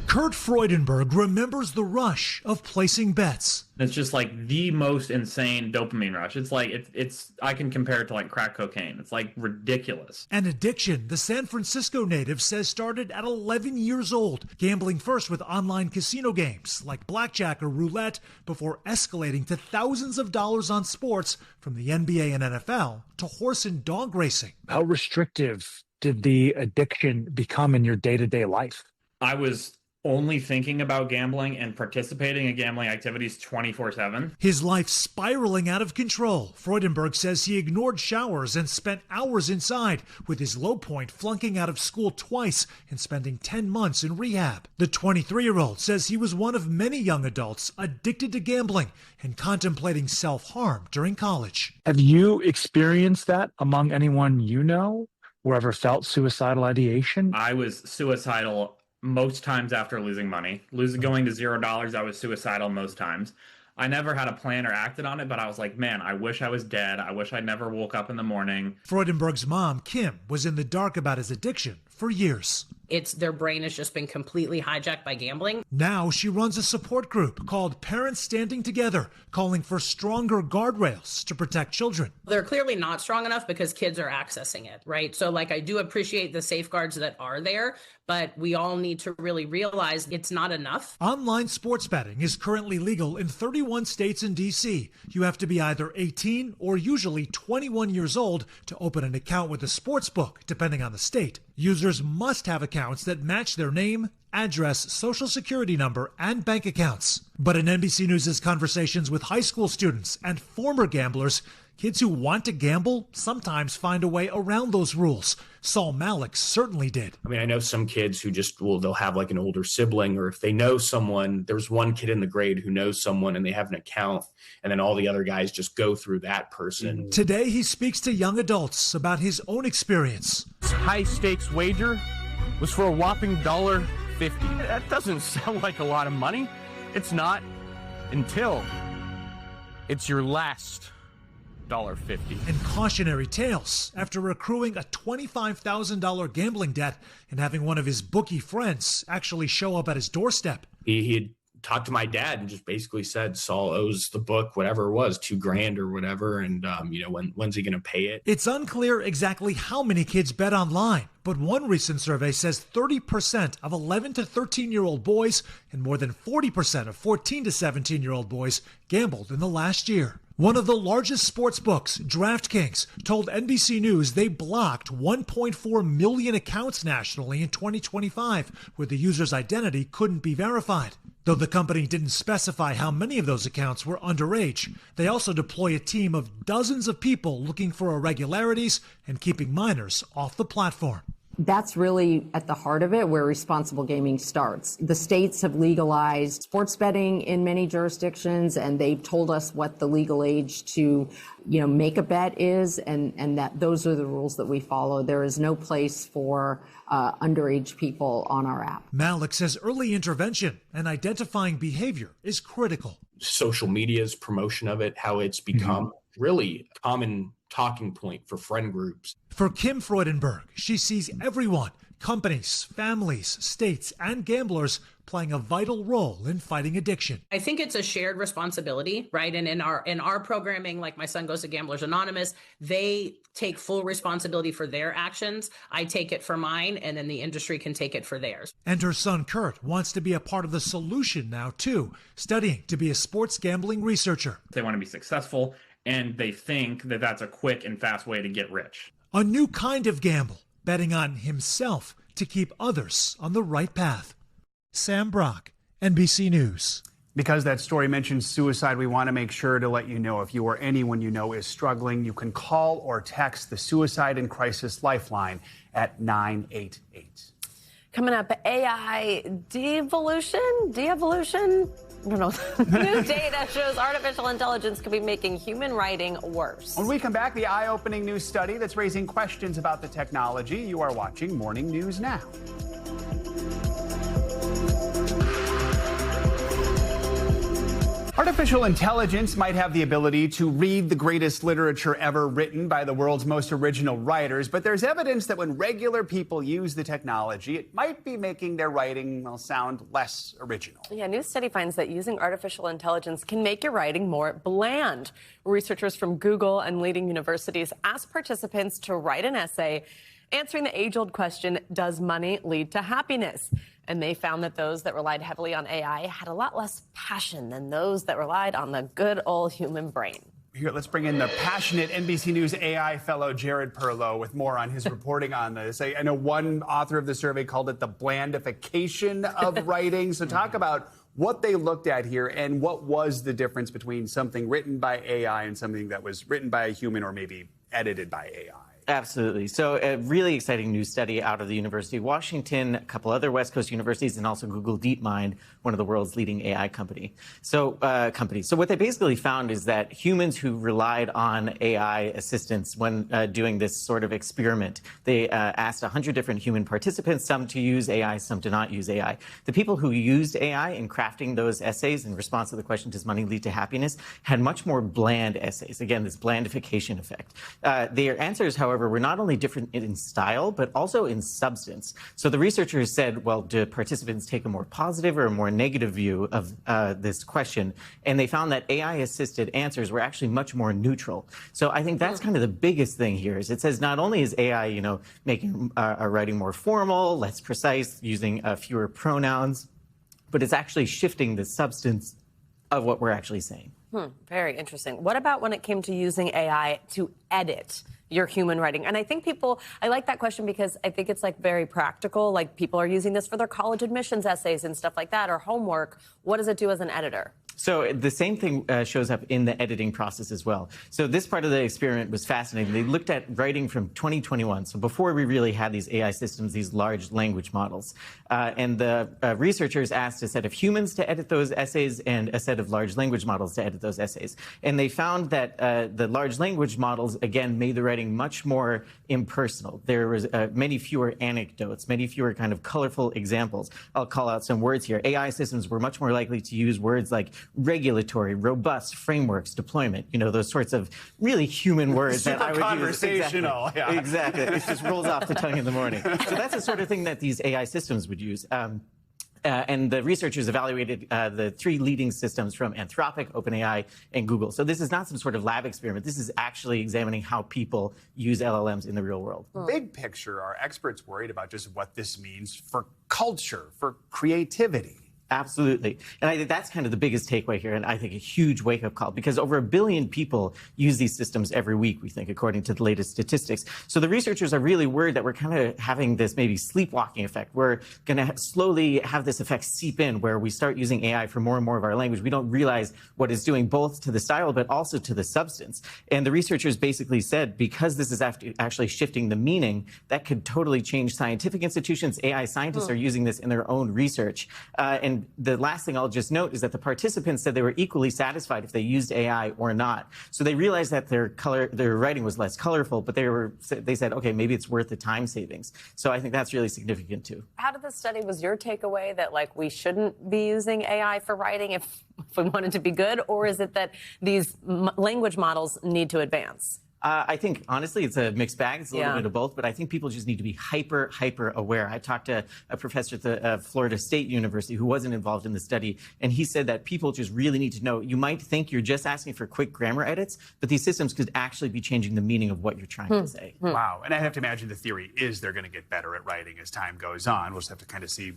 Kurt Freudenberg remembers the rush of placing bets. It's just like the most insane dopamine rush. It's like, it's I can compare it to like crack cocaine. It's like ridiculous. An addiction the San Francisco native says started at 11 years old, gambling first with online casino games like blackjack or roulette before escalating to thousands of dollars on sports from the NBA and NFL to horse and dog racing. How restrictive did the addiction become in your day-to-day life? I was only thinking about gambling and participating in gambling activities 24/7. His life spiraling out of control. Freudenberg says he ignored showers and spent hours inside, with his low point flunking out of school twice and spending 10 months in rehab. The 23-year-old says he was one of many young adults addicted to gambling and contemplating self-harm during college. Have you experienced that among anyone you know, or ever felt suicidal ideation? I was suicidal most times after losing money. Going to $0, I was suicidal most times. I never had a plan or acted on it, but I was like, man, I wish I was dead. I wish I never woke up in the morning. Freudenberg's mom, Kim, was in the dark about his addiction for years. Their brain has just been completely hijacked by gambling. Now she runs a support group called Parents Standing Together, calling for stronger guardrails to protect children. They're clearly not strong enough because kids are accessing it, right? So I do appreciate the safeguards that are there, but we all need to really realize it's not enough. Online sports betting is currently legal in 31 states and D.C. You have to be either 18 or usually 21 years old to open an account with a sports book, depending on the state. Users must have accounts that match their name, address, social security number, and bank accounts. But in NBC News' conversations with high school students and former gamblers, kids who want to gamble sometimes find a way around those rules. Saul Malik certainly did. I mean, I know some kids who just they'll have like an older sibling, or if they know someone, there's one kid in the grade who knows someone and they have an account, and then all the other guys just go through that person. Today, he speaks to young adults about his own experience. This high-stakes wager was for a whopping $1.50. That doesn't sound like a lot of money. It's not until it's your last $1.50. And cautionary tales after accruing a $25,000 gambling debt and having one of his bookie friends actually show up at his doorstep. He had talked to my dad and just basically said Saul owes the book whatever it was, $2,000 or whatever, and when's he going to pay it? It's unclear exactly how many kids bet online, but one recent survey says 30% of 11 to 13-year-old boys and more than 40% of 14 to 17-year-old boys gambled in the last year. One of the largest sports books, DraftKings, told NBC News they blocked 1.4 million accounts nationally in 2025 where the user's identity couldn't be verified. Though the company didn't specify how many of those accounts were underage, they also deploy a team of dozens of people looking for irregularities and keeping minors off the platform. That's really at the heart of it, where responsible gaming starts. The states have legalized sports betting in many jurisdictions, and they've told us what the legal age to, make a bet is, and that those are the rules that we follow. There is no place for underage people on our app. Malik says early intervention and identifying behavior is critical. Social media's promotion of it, how it's become really a common talking point for friend groups. For Kim Freudenberg, she sees everyone, companies, families, states, and gamblers playing a vital role in fighting addiction. I think it's a shared responsibility, right? And in our programming, like my son goes to Gamblers Anonymous, they take full responsibility for their actions. I take it for mine, and then the industry can take it for theirs. And her son Kurt wants to be a part of the solution now too, studying to be a sports gambling researcher. They want to be successful, and they think that that's a quick and fast way to get rich. A new kind of gamble, betting on himself to keep others on the right path. Sam Brock, NBC News. Because that story mentions suicide, we want to make sure to let you know if you or anyone you know is struggling, you can call or text the Suicide and Crisis Lifeline at 988. Coming up, AI devolution? De-evolution? I don't know. New data shows artificial intelligence could be making human writing worse. When we come back, the eye-opening new study that's raising questions about the technology. You are watching Morning News Now. Artificial intelligence might have the ability to read the greatest literature ever written by the world's most original writers, but there's evidence that when regular people use the technology, it might be making their writing sound less original. Yeah, a new study finds that using artificial intelligence can make your writing more bland. Researchers from Google and leading universities asked participants to write an essay answering the age-old question, does money lead to happiness? And they found that those that relied heavily on AI had a lot less passion than those that relied on the good old human brain. Here, let's bring in the passionate NBC News AI fellow, Jared Perlow, with more on his reporting on this. I know one author of the survey called it the blandification of writing. So talk about what they looked at here and what was the difference between something written by AI and something that was written by a human or maybe edited by AI. Absolutely. So a really exciting new study out of the University of Washington, a couple other West Coast universities, and also Google DeepMind, one of the world's leading AI companies. So what they basically found is that humans who relied on AI assistance when doing this sort of experiment, they asked 100 different human participants, some to use AI, some to not use AI. The people who used AI in crafting those essays in response to the question, does money lead to happiness, had much more bland essays. Again, this blandification effect. Their answers, however, were not only different in style, but also in substance. So the researchers said, well, do participants take a more positive or a more negative view of this question? And they found that AI-assisted answers were actually much more neutral. So I think that's kind of the biggest thing here, is it says not only is AI, making our writing more formal, less precise, using fewer pronouns, but it's actually shifting the substance of what we're actually saying. Very interesting. What about when it came to using AI to edit your human writing? And I think I like that question because I think it's like very practical. Like people are using this for their college admissions essays and stuff like that, or homework. What does it do as an editor? So the same thing shows up in the editing process as well. So this part of the experiment was fascinating. They looked at writing from 2021, so before we really had these AI systems, these large language models. And the researchers asked a set of humans to edit those essays and a set of large language models to edit those essays. And they found that the large language models, again, made the writing much more impersonal. There was many fewer anecdotes, many fewer kind of colorful examples. I'll call out some words here. AI systems were much more likely to use words like regulatory, robust, frameworks, deployment, those sorts of really human words that I would conversational, use. Exactly. It just rolls off the tongue in the morning. So that's the sort of thing that these AI systems would use. And the researchers evaluated the 3 leading systems from Anthropic, OpenAI, and Google. So this is not some sort of lab experiment. This is actually examining how people use LLMs in the real world. Big picture, are experts worried about just what this means for culture, for creativity? Absolutely. And I think that's kind of the biggest takeaway here, and I think a huge wake-up call, because over 1 billion people use these systems every week, we think, according to the latest statistics. So the researchers are really worried that we're kind of having this maybe sleepwalking effect. We're going to slowly have this effect seep in, where we start using AI for more and more of our language. We don't realize what it's doing both to the style, but also to the substance. And the researchers basically said, because this is actually shifting the meaning, that could totally change scientific institutions. AI scientists are using this in their own research. And the last thing I'll just note is that the participants said they were equally satisfied if they used AI or not. So they realized that their writing was less colorful, but they said, okay, maybe it's worth the time savings. So I think that's really significant too. Out of the study, was your takeaway that we shouldn't be using AI for writing if we wanted to be good, or is it that these language models need to advance? I think, honestly, it's a mixed bag. It's a little bit of both, but I think people just need to be hyper aware. I talked to a professor at the Florida State University who wasn't involved in the study, and he said that people just really need to know. You might think you're just asking for quick grammar edits, but these systems could actually be changing the meaning of what you're trying to say. Wow. And I have to imagine the theory is they're going to get better at writing as time goes on. We'll just have to kind of see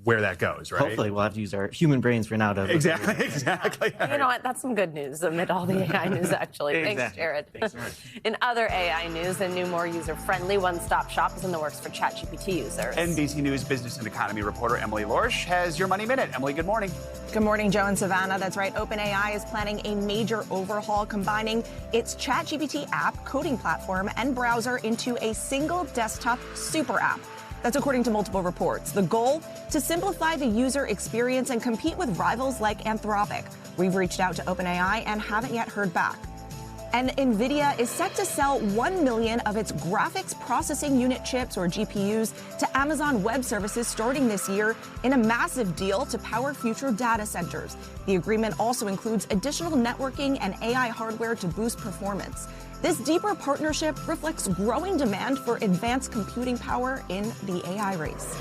where that goes, right? Hopefully we'll have to use our human brains for now to... Exactly. You know what? That's some good news amid all the AI news, actually. Exactly. Thanks, Jared. Thanks so much. In other AI news, a new, more user-friendly one-stop shop is in the works for ChatGPT users. NBC News business and economy reporter Emily Lorsch has your Money Minute. Emily, good morning. Good morning, Joe and Savannah. That's right. OpenAI is planning a major overhaul, combining its ChatGPT app, coding platform, and browser into a single desktop super app. That's according to multiple reports. The goal? To simplify the user experience and compete with rivals like Anthropic. We've reached out to OpenAI and haven't yet heard back. And NVIDIA is set to sell 1 million of its graphics processing unit chips, or GPUs, to Amazon Web Services starting this year in a massive deal to power future data centers. The agreement also includes additional networking and AI hardware to boost performance. This deeper partnership reflects growing demand for advanced computing power in the AI race.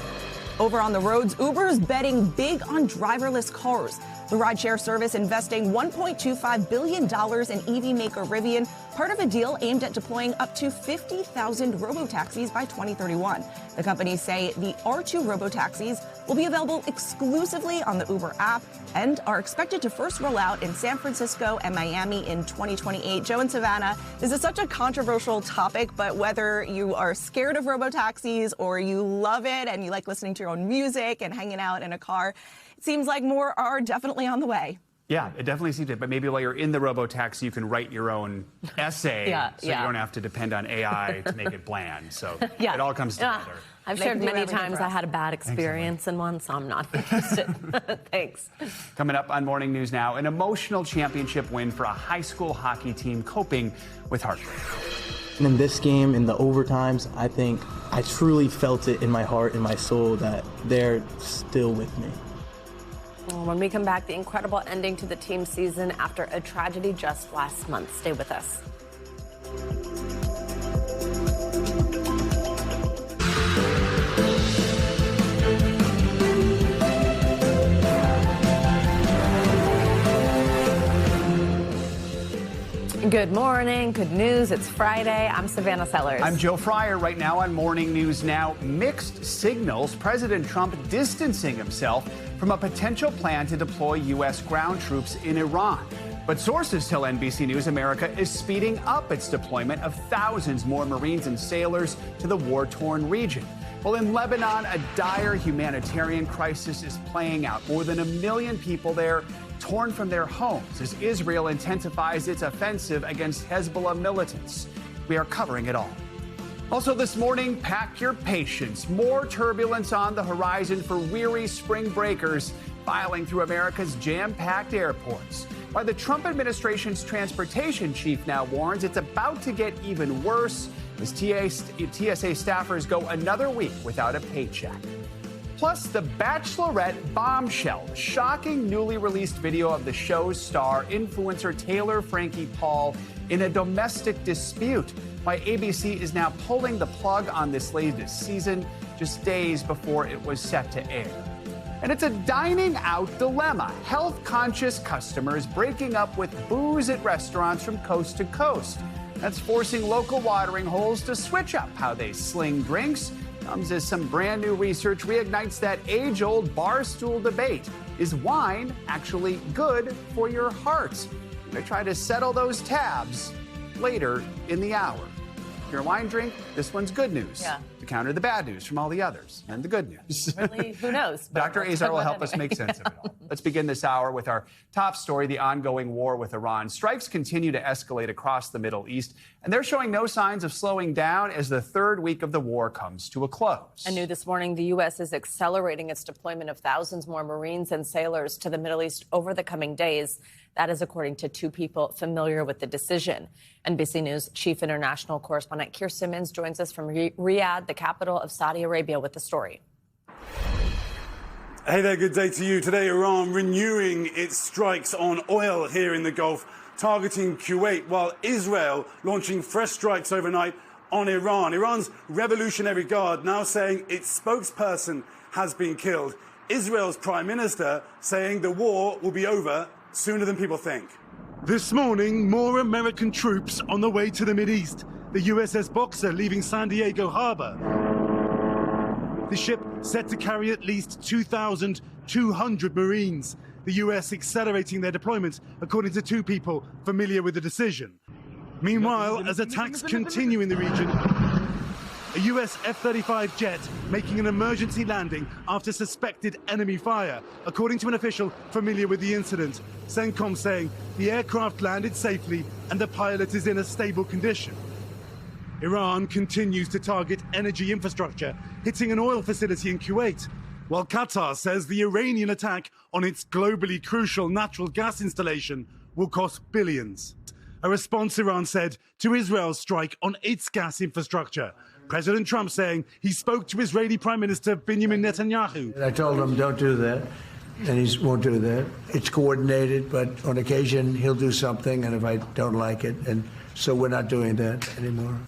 Over on the roads, Uber is betting big on driverless cars. The rideshare service investing $1.25 billion in EV maker Rivian, part of a deal aimed at deploying up to 50,000 robotaxis by 2031. The companies say the R2 robotaxis will be available exclusively on the Uber app and are expected to first roll out in San Francisco and Miami in 2028. Joe and Savannah, this is such a controversial topic, but whether you are scared of robotaxis or you love it and you like listening to your own music and hanging out in a car, it seems like more are definitely on the way. Yeah, it definitely seems it. But maybe while you're in the robo-taxi, you can write your own essay you don't have to depend on AI to make it bland. So it all comes together. I've shared many times I had a bad experience in one, so I'm not interested. Thanks. Coming up on Morning News Now, an emotional championship win for a high school hockey team coping with heartbreak. And in this game, in the overtimes, I think I truly felt it in my heart and my soul that they're still with me. When we come back, the incredible ending to the team season after a tragedy just last month. Stay with us. Good morning. Good news. It's Friday. I'm Savannah Sellers. I'm Joe Fryer. Right now on Morning News Now, mixed signals. President Trump distancing himself from a potential plan to deploy U.S. ground troops in Iran. But sources tell NBC News America is speeding up its deployment of thousands more Marines and sailors to the war-torn region. Well, in Lebanon, a dire humanitarian crisis is playing out. More than 1 million people there torn from their homes as Israel intensifies its offensive against Hezbollah militants. We are covering it all. Also this morning, pack your patience. More turbulence on the horizon for weary spring breakers filing through America's jam-packed airports. While the Trump administration's transportation chief now warns it's about to get even worse as TSA staffers go another week without a paycheck. Plus, The Bachelorette bombshell, shocking newly released video of the show's star, influencer Taylor Frankie Paul, in a domestic dispute. Why ABC is now pulling the plug on this latest season just days before it was set to air. And it's a dining out dilemma. Health-conscious customers breaking up with booze at restaurants from coast to coast. That's forcing local watering holes to switch up how they sling drinks. Comes as some brand new research reignites that age-old barstool debate. Is wine actually good for your heart? We're going to try to settle those tabs later in the hour. If you're a wine drink, this one's good news. Yeah. To counter the bad news from all the others and the good news. Really, who knows? Dr. Azar will help us make sense of it all. Let's begin this hour with our top story, the ongoing war with Iran. Strikes continue to escalate across the Middle East, and they're showing no signs of slowing down as the third week of the war comes to a close. And new this morning, the U.S. is accelerating its deployment of thousands more Marines and sailors to the Middle East over the coming days. That is according to two people familiar with the decision. NBC News chief international correspondent Keir Simmons joins us from Riyadh, the capital of Saudi Arabia, with the story. Hey there, good day to you. Today, Iran renewing its strikes on oil here in the Gulf, targeting Kuwait, while Israel launching fresh strikes overnight on Iran. Iran's Revolutionary Guard now saying its spokesperson has been killed. Israel's prime minister saying the war will be over sooner than people think. This morning, more American troops on the way to the Mideast. The USS Boxer leaving San Diego Harbor. The ship set to carry at least 2,200 Marines. The U.S. accelerating their deployment, according to two people familiar with the decision. Meanwhile, as attacks continue in the region, a U.S. F-35 jet making an emergency landing after suspected enemy fire, according to an official familiar with the incident. CENTCOM saying the aircraft landed safely and the pilot is in a stable condition. Iran continues to target energy infrastructure, hitting an oil facility in Kuwait, while Qatar says the Iranian attack on its globally crucial natural gas installation will cost billions. A response, Iran said, to Israel's strike on its gas infrastructure. President Trump saying he spoke to Israeli Prime Minister Benjamin Netanyahu. I told him don't do that, and he won't do that. It's coordinated, but on occasion he'll do something, and if I don't like it, and so we're not doing that anymore.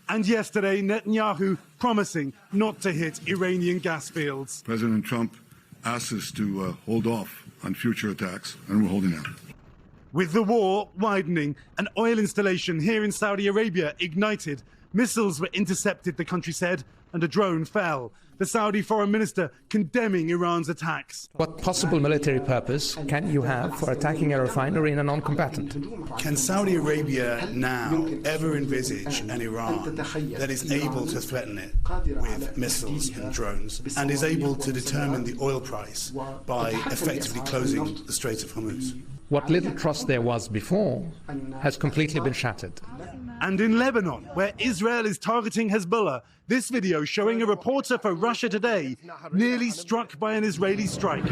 And yesterday, Netanyahu promising not to hit Iranian gas fields. President Trump asked us to hold off on future attacks, and we're holding out. With the war widening, an oil installation here in Saudi Arabia ignited. Missiles were intercepted, the country said, and a drone fell. The Saudi foreign minister condemning Iran's attacks. What possible military purpose can you have for attacking a refinery in a non-combatant? Can Saudi Arabia now ever envisage an Iran that is able to threaten it with missiles and drones and is able to determine the oil price by effectively closing the Strait of Hormuz? What little trust there was before has completely been shattered. And in Lebanon, where Israel is targeting Hezbollah, this video showing a reporter for Russia Today nearly struck by an Israeli strike. The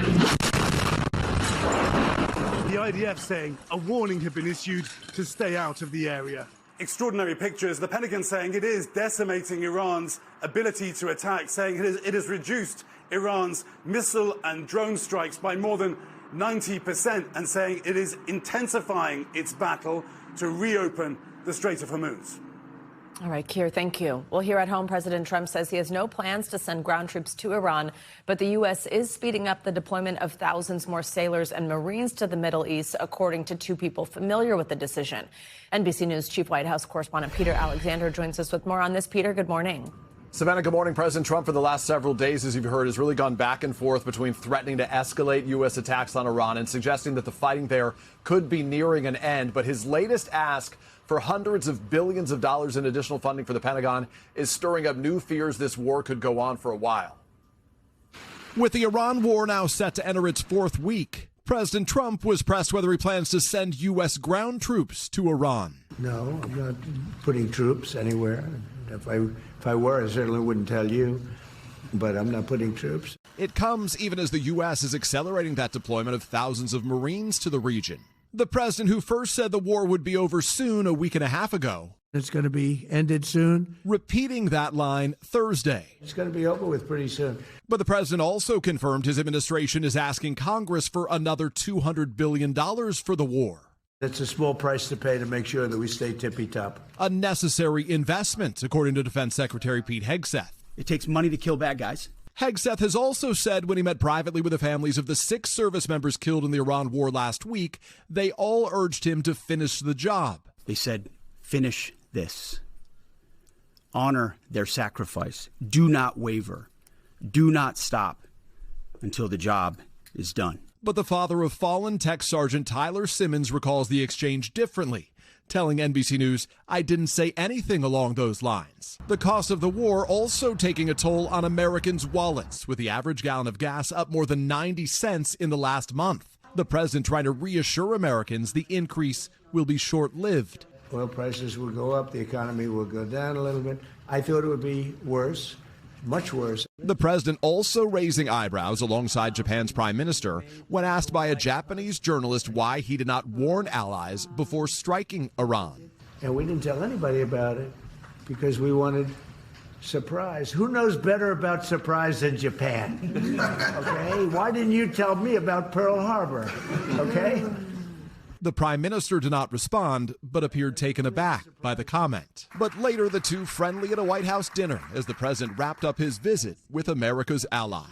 IDF saying a warning had been issued to stay out of the area. Extraordinary pictures. The Pentagon saying it is decimating Iran's ability to attack, saying it has reduced Iran's missile and drone strikes by more than 90%, and saying it is intensifying its battle to reopen the Strait of Hormuz. All right, Keir, thank you. Well, here at home, President Trump says he has no plans to send ground troops to Iran, but the U.S. is speeding up the deployment of thousands more sailors and Marines to the Middle East, according to two people familiar with the decision. NBC News Chief White House correspondent Peter Alexander joins us with more on this. Peter, good morning. Savannah, good morning. President Trump, for the last several days, as you've heard, has really gone back and forth between threatening to escalate U.S. attacks on Iran and suggesting that the fighting there could be nearing an end. But his latest ask for hundreds of billions of dollars in additional funding for the Pentagon is stirring up new fears this war could go on for a while. With the Iran war now set to enter its fourth week, President Trump was pressed whether he plans to send U.S. ground troops to Iran. No, I'm not putting troops anywhere. If I were, I certainly wouldn't tell you, but I'm not putting troops. It comes even as the U.S. is accelerating that deployment of thousands of Marines to the region. The president who first said the war would be over soon a week and a half ago. It's going to be ended soon. Repeating that line Thursday. It's going to be over with pretty soon. But the president also confirmed his administration is asking Congress for another $200 billion for the war. It's a small price to pay to make sure that we stay tippy-top. A necessary investment, according to Defense Secretary Pete Hegseth. It takes money to kill bad guys. Hegseth has also said when he met privately with the families of the 6 service members killed in the Iran war last week, they all urged him to finish the job. They said, finish this. Honor their sacrifice. Do not waver. Do not stop until the job is done. But the father of fallen Tech Sergeant Tyler Simmons recalls the exchange differently, telling NBC News, "I didn't say anything along those lines." The cost of the war also taking a toll on Americans' wallets, with the average gallon of gas up more than 90 cents in the last month. The president trying to reassure Americans the increase will be short-lived. Oil prices will go up, the economy will go down a little bit. I thought it would be worse, much worse. The president also raising eyebrows alongside Japan's prime minister when asked by a Japanese journalist why he did not warn allies before striking Iran. And we didn't tell anybody about it because we wanted surprise. Who knows better about surprise than Japan? Okay? Why didn't you tell me about Pearl Harbor? Okay? The prime minister did not respond, but appeared taken aback by the comment. But later, the two friendly at a White House dinner as the president wrapped up his visit with America's ally.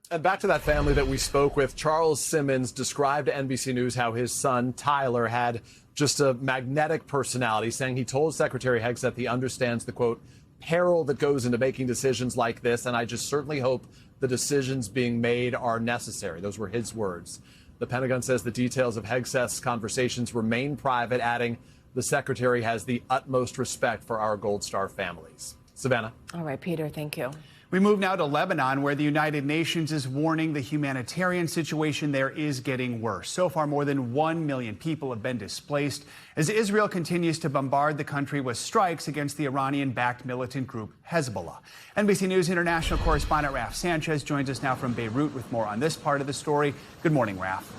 And back to that family that we spoke with, Charles Simmons described to NBC News how his son, Tyler, had just a magnetic personality, saying he told Secretary Hegseth he understands the, quote, peril that goes into making decisions like this, and I just certainly hope the decisions being made are necessary. Those were his words. The Pentagon says the details of Hegseth's conversations remain private, adding the secretary has the utmost respect for our Gold Star families. Savannah. All right, Peter, thank you. We move now to Lebanon, where the United Nations is warning the humanitarian situation there is getting worse. So far, more than 1 million people have been displaced as Israel continues to bombard the country with strikes against the Iranian-backed militant group Hezbollah. NBC News international correspondent Raf Sanchez joins us now from Beirut with more on this part of the story. Good morning, Raf.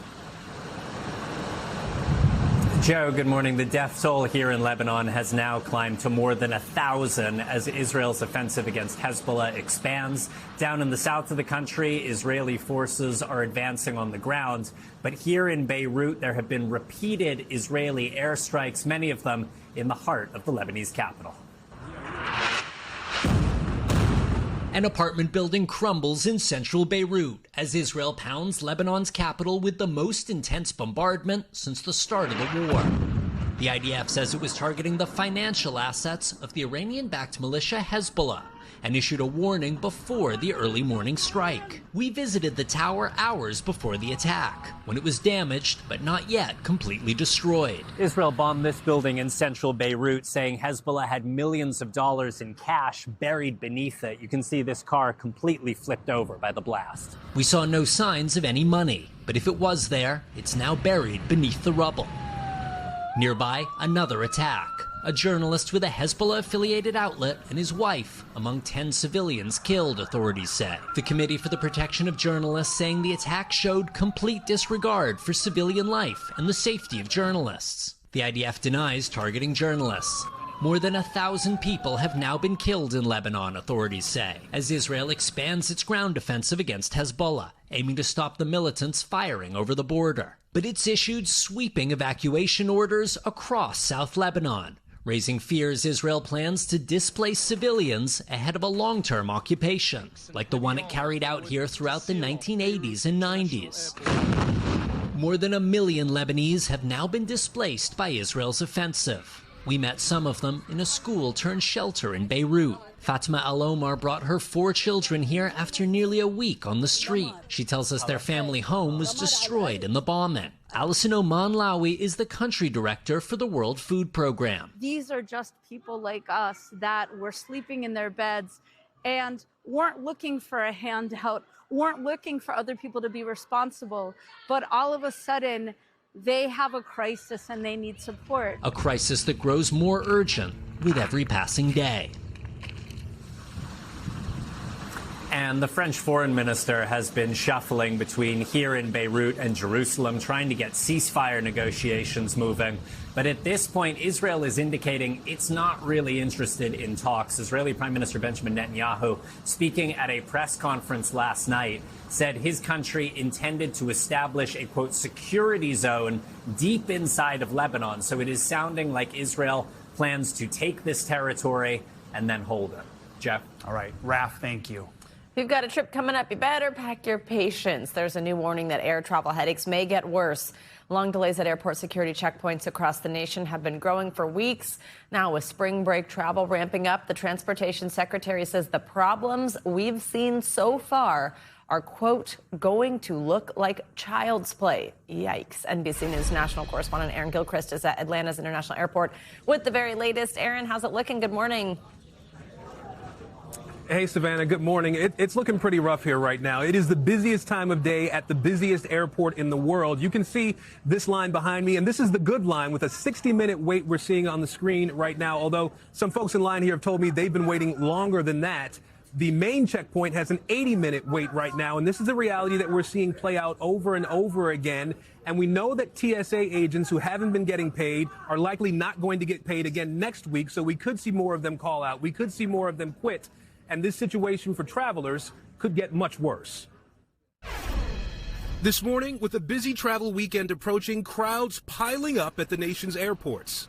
Joe, good morning. The death toll here in Lebanon has now climbed to more than 1,000 as Israel's offensive against Hezbollah expands. Down in the south of the country, Israeli forces are advancing on the ground. But here in Beirut, there have been repeated Israeli airstrikes, many of them in the heart of the Lebanese capital. An apartment building crumbles in central Beirut as Israel pounds Lebanon's capital with the most intense bombardment since the start of the war. The IDF says it was targeting the financial assets of the Iranian-backed militia Hezbollah and issued a warning before the early morning strike. We visited the tower hours before the attack, when it was damaged but not yet completely destroyed. Israel bombed this building in central Beirut, saying Hezbollah had millions of dollars in cash buried beneath it. You can see this car completely flipped over by the blast. We saw no signs of any money, but if it was there, it's now buried beneath the rubble. Nearby, another attack. A journalist with a Hezbollah-affiliated outlet and his wife, among 10 civilians killed, authorities say. The Committee for the Protection of Journalists saying the attack showed complete disregard for civilian life and the safety of journalists. The IDF denies targeting journalists. More than 1,000 people have now been killed in Lebanon, authorities say, as Israel expands its ground offensive against Hezbollah, aiming to stop the militants firing over the border. But it's issued sweeping evacuation orders across South Lebanon, raising fears Israel plans to displace civilians ahead of a long-term occupation, like the one it carried out here throughout the 1980s and 90s. More than 1 million Lebanese have now been displaced by Israel's offensive. We met some of them in a school-turned-shelter in Beirut. Fatima Al-Omar brought her 4 children here after nearly a week on the street. She tells us their family home was destroyed in the bombing. Alison Oman-Lawi is the country director for the World Food Program. These are just people like us that were sleeping in their beds and weren't looking for a handout, weren't looking for other people to be responsible, but all of a sudden, they have a crisis and they need support. A crisis that grows more urgent with every passing day. And the French foreign minister has been shuffling between here in Beirut and Jerusalem, trying to get ceasefire negotiations moving. But at this point, Israel is indicating it's not really interested in talks. Israeli Prime Minister Benjamin Netanyahu, speaking at a press conference last night, said his country intended to establish a, quote, security zone deep inside of Lebanon. So it is sounding like Israel plans to take this territory and then hold it. Jeff? All right. Raf, thank you. If you've got a trip coming up, you better pack your patience. There's a new warning that air travel headaches may get worse. Long delays at airport security checkpoints across the nation have been growing for weeks. Now, with spring break travel ramping up, the Transportation Secretary says the problems we've seen so far are, quote, going to look like child's play. Yikes. NBC News national correspondent Aaron Gilchrist is at Atlanta's International Airport with the very latest. Aaron, how's it looking? Good morning. Hey, Savannah, good morning. It's looking pretty rough here right now. It is the busiest time of day at the busiest airport in the world. You can see this line behind me, and this is the good line with a 60-minute wait we're seeing on the screen right now, although some folks in line here have told me they've been waiting longer than that. The main checkpoint has an 80-minute wait right now, and this is a reality that we're seeing play out over and over again. And we know that TSA agents who haven't been getting paid are likely not going to get paid again next week, so we could see more of them call out. We could see more of them quit. And this situation for travelers could get much worse. This morning, with a busy travel weekend approaching, crowds piling up at the nation's airports.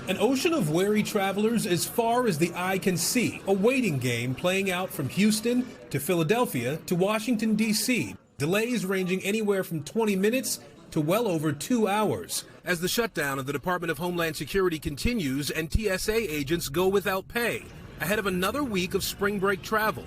An ocean of wary travelers as far as the eye can see, a waiting game playing out from Houston to Philadelphia to Washington, D.C. Delays ranging anywhere from 20 minutes to well over 2 hours as the shutdown of the Department of Homeland Security continues and TSA agents go without pay ahead of another week of spring break travel.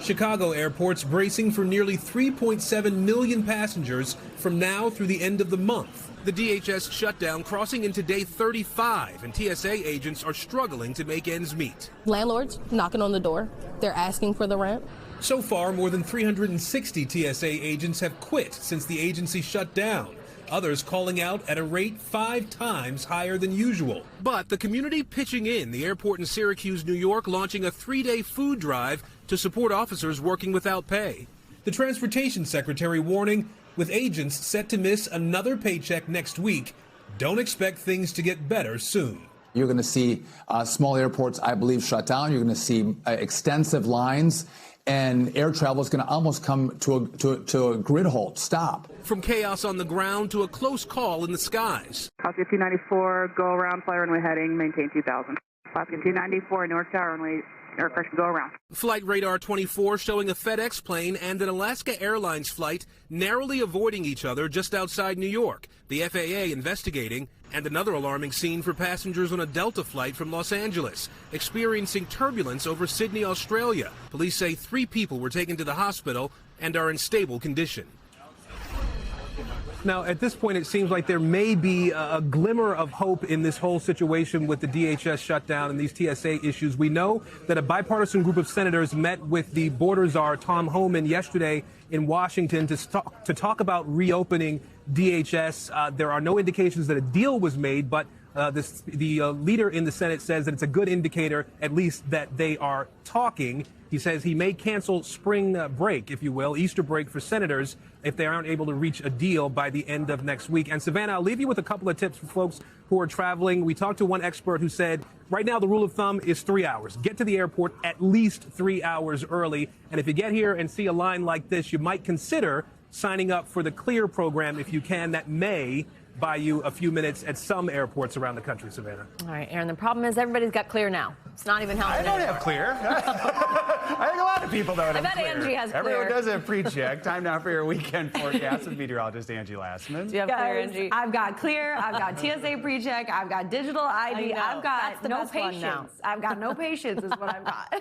Chicago airports bracing for nearly 3.7 million passengers from now through the end of the month. The DHS shutdown crossing into day 35, and TSA agents are struggling to make ends meet. Landlords knocking on the door. They're asking for the rent. So far, more than 360 TSA agents have quit since the agency shut down. Others calling out at a rate 5 times higher than usual. But the community pitching in, the airport in Syracuse, New York, launching a 3-day food drive to support officers working without pay. The Transportation Secretary warning, with agents set to miss another paycheck next week, don't expect things to get better soon. You're going to see small airports, I believe, shut down. You're going to see extensive lines. And air travel is going to almost come to a grid halt, stop. From chaos on the ground to a close call in the skies. Alaska 294, go around, fly runway heading, maintain 2000. Alaska 294, North Tower runway aircraft can go around. Flight Radar 24 showing a FedEx plane and an Alaska Airlines flight narrowly avoiding each other just outside New York. The FAA investigating, and another alarming scene for passengers on a Delta flight from Los Angeles, experiencing turbulence over Sydney, Australia. Police say 3 people were taken to the hospital and are in stable condition. Now, at this point, it seems like there may be a glimmer of hope in this whole situation with the DHS shutdown and these TSA issues. We know that a bipartisan group of senators met with the border czar, Tom Homan, yesterday in Washington to talk about reopening DHS. There are no indications that a deal was made, but the leader in the Senate says that it's a good indicator, at least, that they are talking. He says he may cancel spring break, if you will, Easter break for senators if they aren't able to reach a deal by the end of next week. And Savannah, I'll leave you with a couple of tips for folks who are traveling. We talked to one expert who said right now the rule of thumb is 3 hours. Get to the airport at least 3 hours early. And if you get here and see a line like this, you might consider signing up for the Clear program if you can. That may buy you a few minutes at some airports around the country, Savannah. All right, Aaron, the problem is everybody's got Clear now. It's not even helping. I don't have Clear. I think a lot of people don't have bet Clear. Angie has Clear. Everyone does have pre-check. Time now for your weekend forecast with meteorologist Angie Lassman. Do you have Clear, Guys, Angie? I've got Clear, I've got TSA pre-check, I've got digital ID, I've got the no best one now. patience. I've got no patience is what I've got.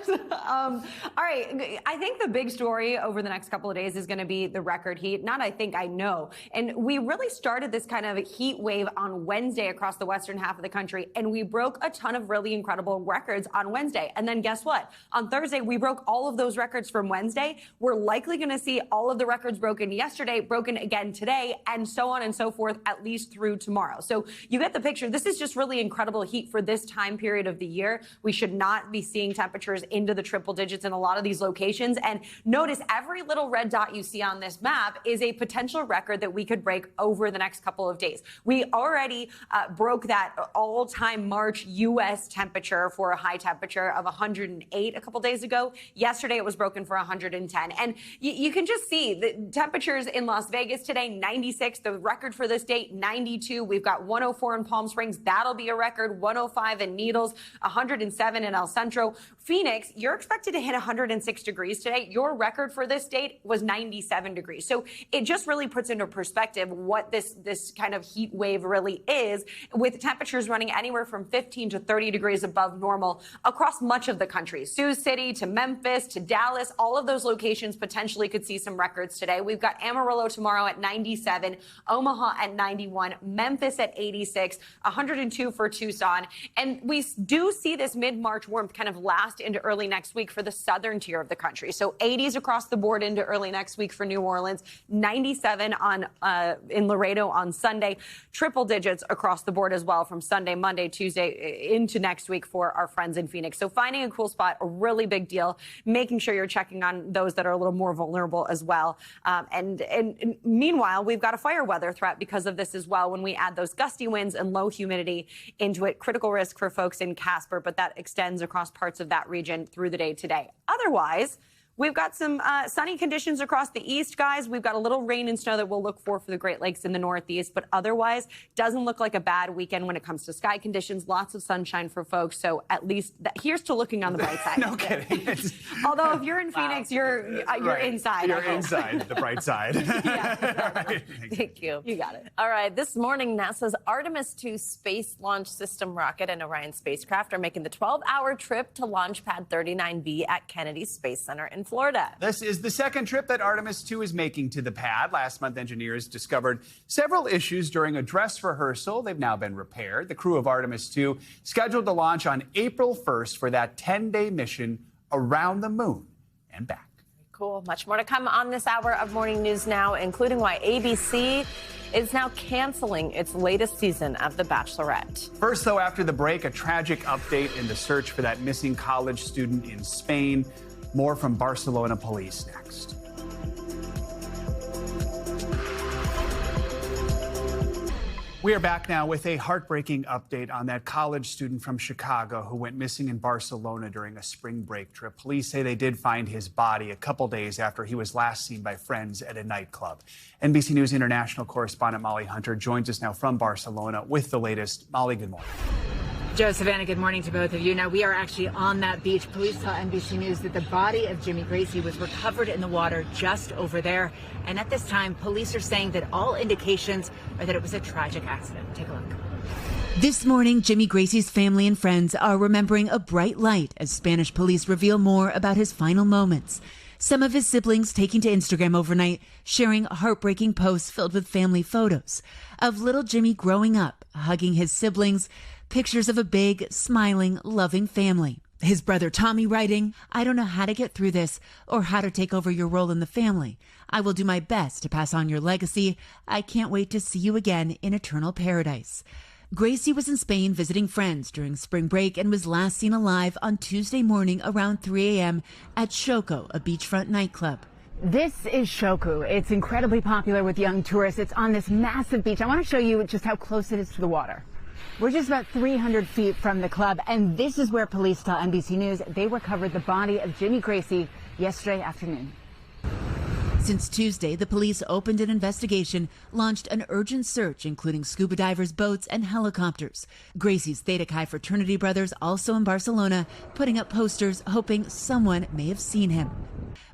All right, I think the big story over the next couple of days is going to be the record heat. Not I think, I know. And we really started this kind of heat wave on Wednesday across the western half of the country, and we broke a ton of really incredible records on Wednesday. And then guess what? On Thursday, we broke all of those records from Wednesday. We're likely going to see all of the records broken yesterday, broken again today, and so on and so forth, at least through tomorrow. So you get the picture. This is just really incredible heat for this time period of the year. We should not be seeing temperatures into the triple digits in a lot of these locations. And notice every little red dot you see on this map is a potential record that we could break over the next couple of days. We already broke that all-time March U.S. temperature for a high temperature of 108 a couple days ago. Yesterday, it was broken for 110. And you can just see the temperatures in Las Vegas today, 96. The record for this date, 92. We've got 104 in Palm Springs. That'll be a record. 105 in Needles, 107 in El Centro. Phoenix, you're expected to hit 106 degrees today. Your record for this date was 97 degrees. So it just really puts into perspective what this kind of heat wave really is, with temperatures running anywhere from 15 to 30 degrees above normal across much of the country. Sioux City to Memphis to Dallas, all of those locations potentially could see some records today. We've got Amarillo tomorrow at 97, Omaha at 91, Memphis at 86, 102 for Tucson. And we do see this mid-March warmth kind of last into early next week for the southern tier of the country. So 80s across the board into early next week for New Orleans, 97 in Laredo on Sunday, triple digits across the board as well from Sunday, Monday, Tuesday into next week for our friends in Phoenix. So finding a cool spot, a really big deal, making sure you're checking on those that are a little more vulnerable as well. And meanwhile, we've got a fire weather threat because of this as well. When we add those gusty winds and low humidity into it, critical risk for folks in Casper, but that extends across parts of that region through the day today. Otherwise, we've got some sunny conditions across the east, guys. We've got a little rain and snow that we'll look for the Great Lakes in the northeast, but otherwise doesn't look like a bad weekend when it comes to sky conditions. Lots of sunshine for folks, so at least here's to looking on the bright side. No kidding. Although if you're in Phoenix, you're Right. inside. You're inside, the bright side. Thank you. You got it. All right. This morning, NASA's Artemis 2 Space Launch System rocket and Orion spacecraft are making the 12-hour trip to Launch Pad 39B at Kennedy Space Center in Florida. This is the second trip that Artemis 2 is making to the pad. Last month, engineers discovered several issues during a dress rehearsal. They've now been repaired. The crew of Artemis 2 scheduled to launch on April 1st for that 10-day mission around the moon and back. Cool. Much more to come on this hour of Morning News Now, including why ABC is now canceling its latest season of The Bachelorette. First, though, after the break, a tragic update in the search for that missing college student in Spain. More from Barcelona police next. We are back now with a heartbreaking update on that college student from Chicago who went missing in Barcelona during a spring break trip. Police say they did find his body a couple days after he was last seen by friends at a nightclub. NBC News international correspondent Molly Hunter joins us now from Barcelona with the latest. Molly, good morning. Joe, Savannah, good morning to both of you. Now, we are actually on that beach. Police tell NBC News that the body of Jimmy Gracie was recovered in the water just over there. And at this time, police are saying that all indications are that it was a tragic accident. Take a look. This morning, Jimmy Gracie's family and friends are remembering a bright light as Spanish police reveal more about his final moments. Some of his siblings taking to Instagram overnight, sharing heartbreaking posts filled with family photos of little Jimmy growing up, hugging his siblings, pictures of a big, smiling, loving family. His brother Tommy writing, "I don't know how to get through this or how to take over your role in the family. I will do my best to pass on your legacy. I can't wait to see you again in eternal paradise." Gracie was in Spain visiting friends during spring break and was last seen alive on Tuesday morning around 3 a.m. at Choco, a beachfront nightclub. This is Shoku. It's incredibly popular with young tourists. It's on this massive beach. I want to show you just how close it is to the water. We're just about 300 feet from the club, and this is where police tell NBC News they recovered the body of Jimmy Gracie yesterday afternoon. Since Tuesday, the police opened an investigation, launched an urgent search, including scuba divers, boats, and helicopters. Gracie's Theta Chi fraternity brothers, also in Barcelona, putting up posters hoping someone may have seen him.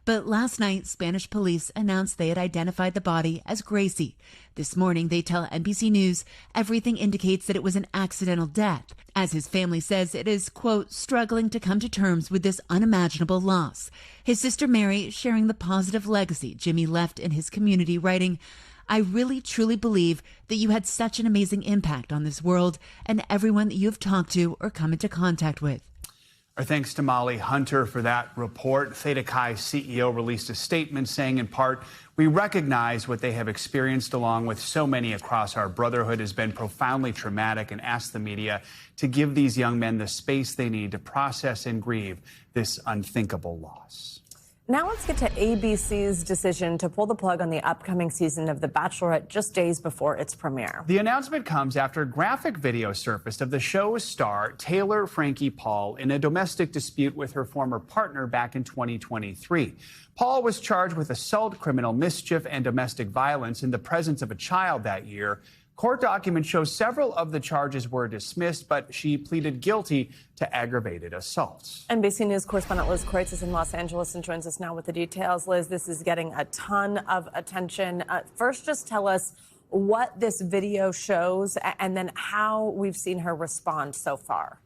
But last night, Spanish police announced they had identified the body as Gracie. This morning, they tell NBC News everything indicates that it was an accidental death. As his family says, it is, quote, struggling to come to terms with this unimaginable loss. His sister Mary sharing the positive legacy Jimmy left in his community, writing, "I really, truly believe that you had such an amazing impact on this world and everyone that you've talked to or come into contact with." Our thanks to Molly Hunter for that report. Theta Chi CEO released a statement saying, in part, "We recognize what they have experienced along with so many across our brotherhood has been profoundly traumatic and ask the media to give these young men the space they need to process and grieve this unthinkable loss." Now let's get to ABC's decision to pull the plug on the upcoming season of The Bachelorette just days before its premiere. The announcement comes after graphic video surfaced of the show's star, Taylor Frankie Paul, in a domestic dispute with her former partner back in 2023. Paul was charged with assault, criminal mischief, and domestic violence in the presence of a child that year. Court documents show several of the charges were dismissed, but she pleaded guilty to aggravated assault. NBC News correspondent Liz Kreutz is in Los Angeles and joins us now with the details. Liz, this is getting a ton of attention. First, just tell us what this video shows and then how we've seen her respond so far.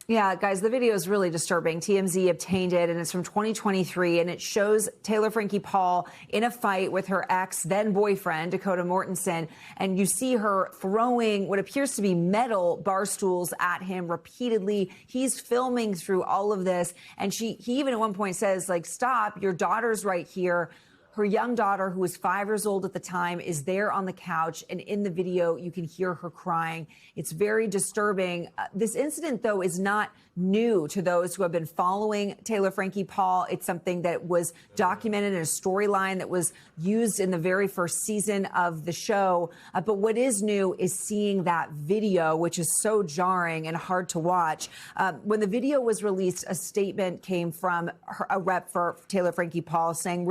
Yeah, guys, the video is really disturbing. TMZ obtained it, and it's from 2023, and it shows Taylor Frankie Paul in a fight with her ex, then boyfriend, Dakota Mortensen, and you see her throwing what appears to be metal bar stools at him repeatedly. He's filming through all of this, and he even at one point says, like, "Stop, your daughter's right here." Her young daughter, who was 5 years old at the time, is there on the couch. And in the video, you can hear her crying. It's very disturbing. This incident, though, is not new to those who have been following Taylor Frankie Paul. It's something that was documented in a storyline that was used in the very first season of the show. But what is new is seeing that video, which is so jarring and hard to watch. When the video was released, a statement came from a rep for Taylor Frankie Paul saying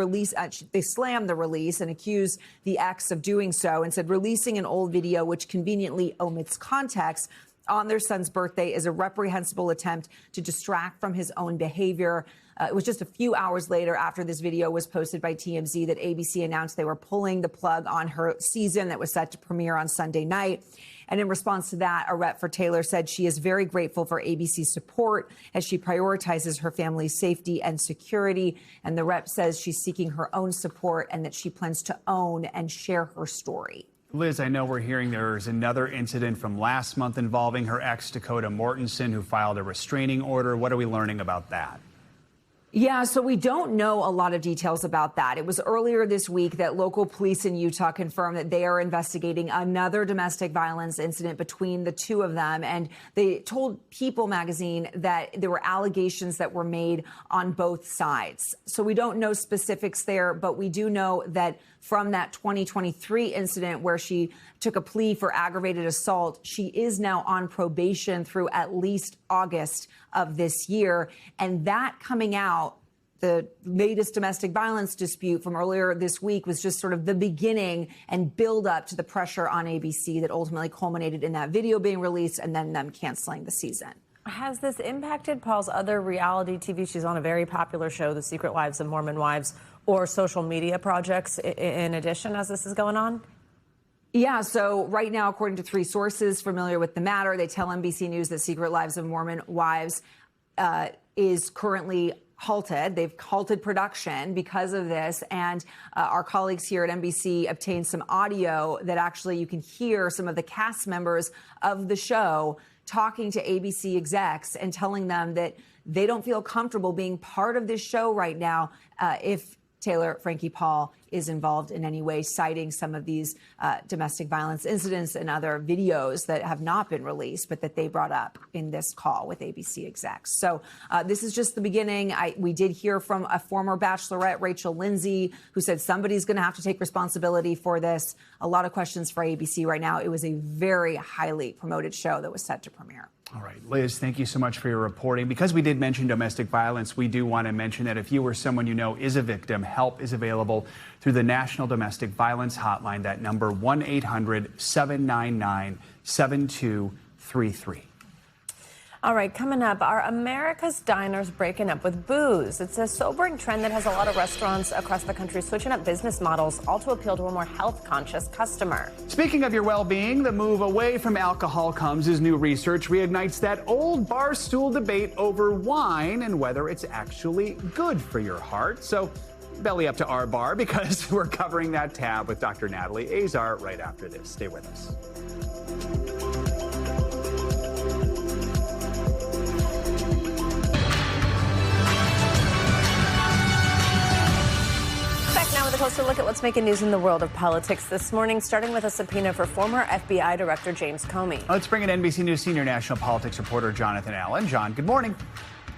they slammed the release and accused the ex of doing so and said releasing an old video which conveniently omits context on their son's birthday is a reprehensible attempt to distract from his own behavior. It was just a few hours later after this video was posted by TMZ that ABC announced they were pulling the plug on her season that was set to premiere on Sunday night. And in response to that, a rep for Taylor said she is very grateful for ABC's support as she prioritizes her family's safety and security. And the rep says she's seeking her own support and that she plans to own and share her story. Liz, I know we're hearing there's another incident from last month involving her ex, Dakota Mortensen, who filed a restraining order. What are we learning about that? Yeah, so we don't know a lot of details about that. It was earlier this week that local police in Utah confirmed that they are investigating another domestic violence incident between the two of them. And they told People magazine that there were allegations that were made on both sides. So we don't know specifics there, but we do know that from that 2023 incident where she took a plea for aggravated assault, she is now on probation through at least August of this year. And that coming out the latest domestic violence dispute from earlier this week was just sort of the beginning and build up to the pressure on ABC that ultimately culminated in that video being released and then them canceling the season. Has this impacted Paul's other reality TV? She's on a very popular show, The Secret Lives of Mormon Wives, or social media projects in addition as this is going on? Yeah, so right now, according to 3 sources familiar with the matter, they tell NBC News that Secret Lives of Mormon Wives is currently halted. They've halted production because of this. And our colleagues here at NBC obtained some audio that actually you can hear some of the cast members of the show talking to ABC execs and telling them that they don't feel comfortable being part of this show right now if Taylor Frankie Paul is involved in any way, citing some of these domestic violence incidents and other videos that have not been released, but that they brought up in this call with ABC execs. So this is just the beginning. We did hear from a former Bachelorette, Rachel Lindsay, who said somebody's going to have to take responsibility for this. A lot of questions for ABC right now. It was a very highly promoted show that was set to premiere. All right, Liz, thank you so much for your reporting. Because we did mention domestic violence, we do want to mention that if you or someone you know is a victim, help is available through the National Domestic Violence Hotline. That number, 1-800-799-7233. All right, coming up, are America's diners breaking up with booze? It's a sobering trend that has a lot of restaurants across the country switching up business models, all to appeal to a more health-conscious customer. Speaking of your well-being, the move away from alcohol comes as new research reignites that old bar stool debate over wine and whether it's actually good for your heart. So belly up to our bar, because we're covering that tab with Dr. Natalie Azar right after this. Stay with us. With a closer look at what's making news in the world of politics this morning, starting with a subpoena for former FBI Director James Comey. Let's bring in NBC News senior national politics reporter Jonathan Allen. John, good morning.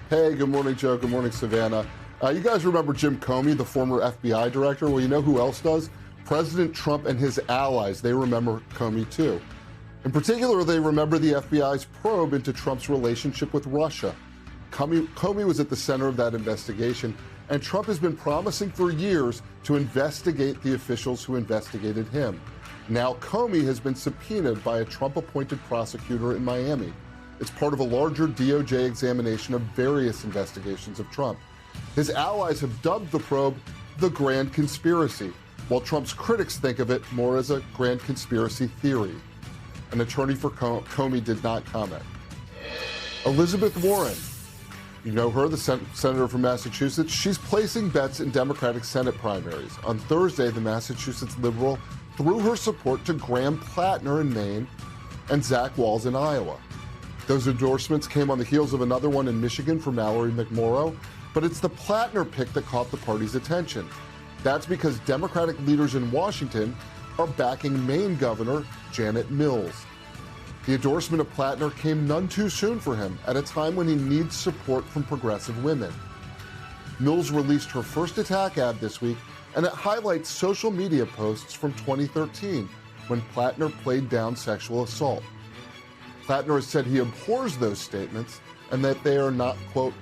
Hey, good morning, Joe. Good morning, Savannah. You guys remember Jim Comey, the former FBI director? Well, you know who else does? President Trump and his allies. They remember Comey, too. In particular, they remember the FBI's probe into Trump's relationship with Russia. Comey was at the center of that investigation, and Trump has been promising for years to investigate the officials who investigated him. Now Comey has been subpoenaed by a Trump-appointed prosecutor in Miami. It's part of a larger DOJ examination of various investigations of Trump. His allies have dubbed the probe the Grand Conspiracy, while Trump's critics think of it more as a grand conspiracy theory. An attorney for Comey did not comment. Elizabeth Warren, you know her, the senator from Massachusetts. She's placing bets in Democratic Senate primaries. On Thursday, the Massachusetts liberal threw her support to Graham Plattner in Maine and Zach Walz in Iowa. Those endorsements came on the heels of another one in Michigan for Mallory McMorrow, but it's the Plattner pick that caught the party's attention. That's because Democratic leaders in Washington are backing Maine Governor Janet Mills. The endorsement of Plattner came none too soon for him at a time when he needs support from progressive women. Mills released her first attack ad this week, and it highlights social media posts from 2013 when Plattner played down sexual assault. Plattner has said he abhors those statements and that they are not, quote,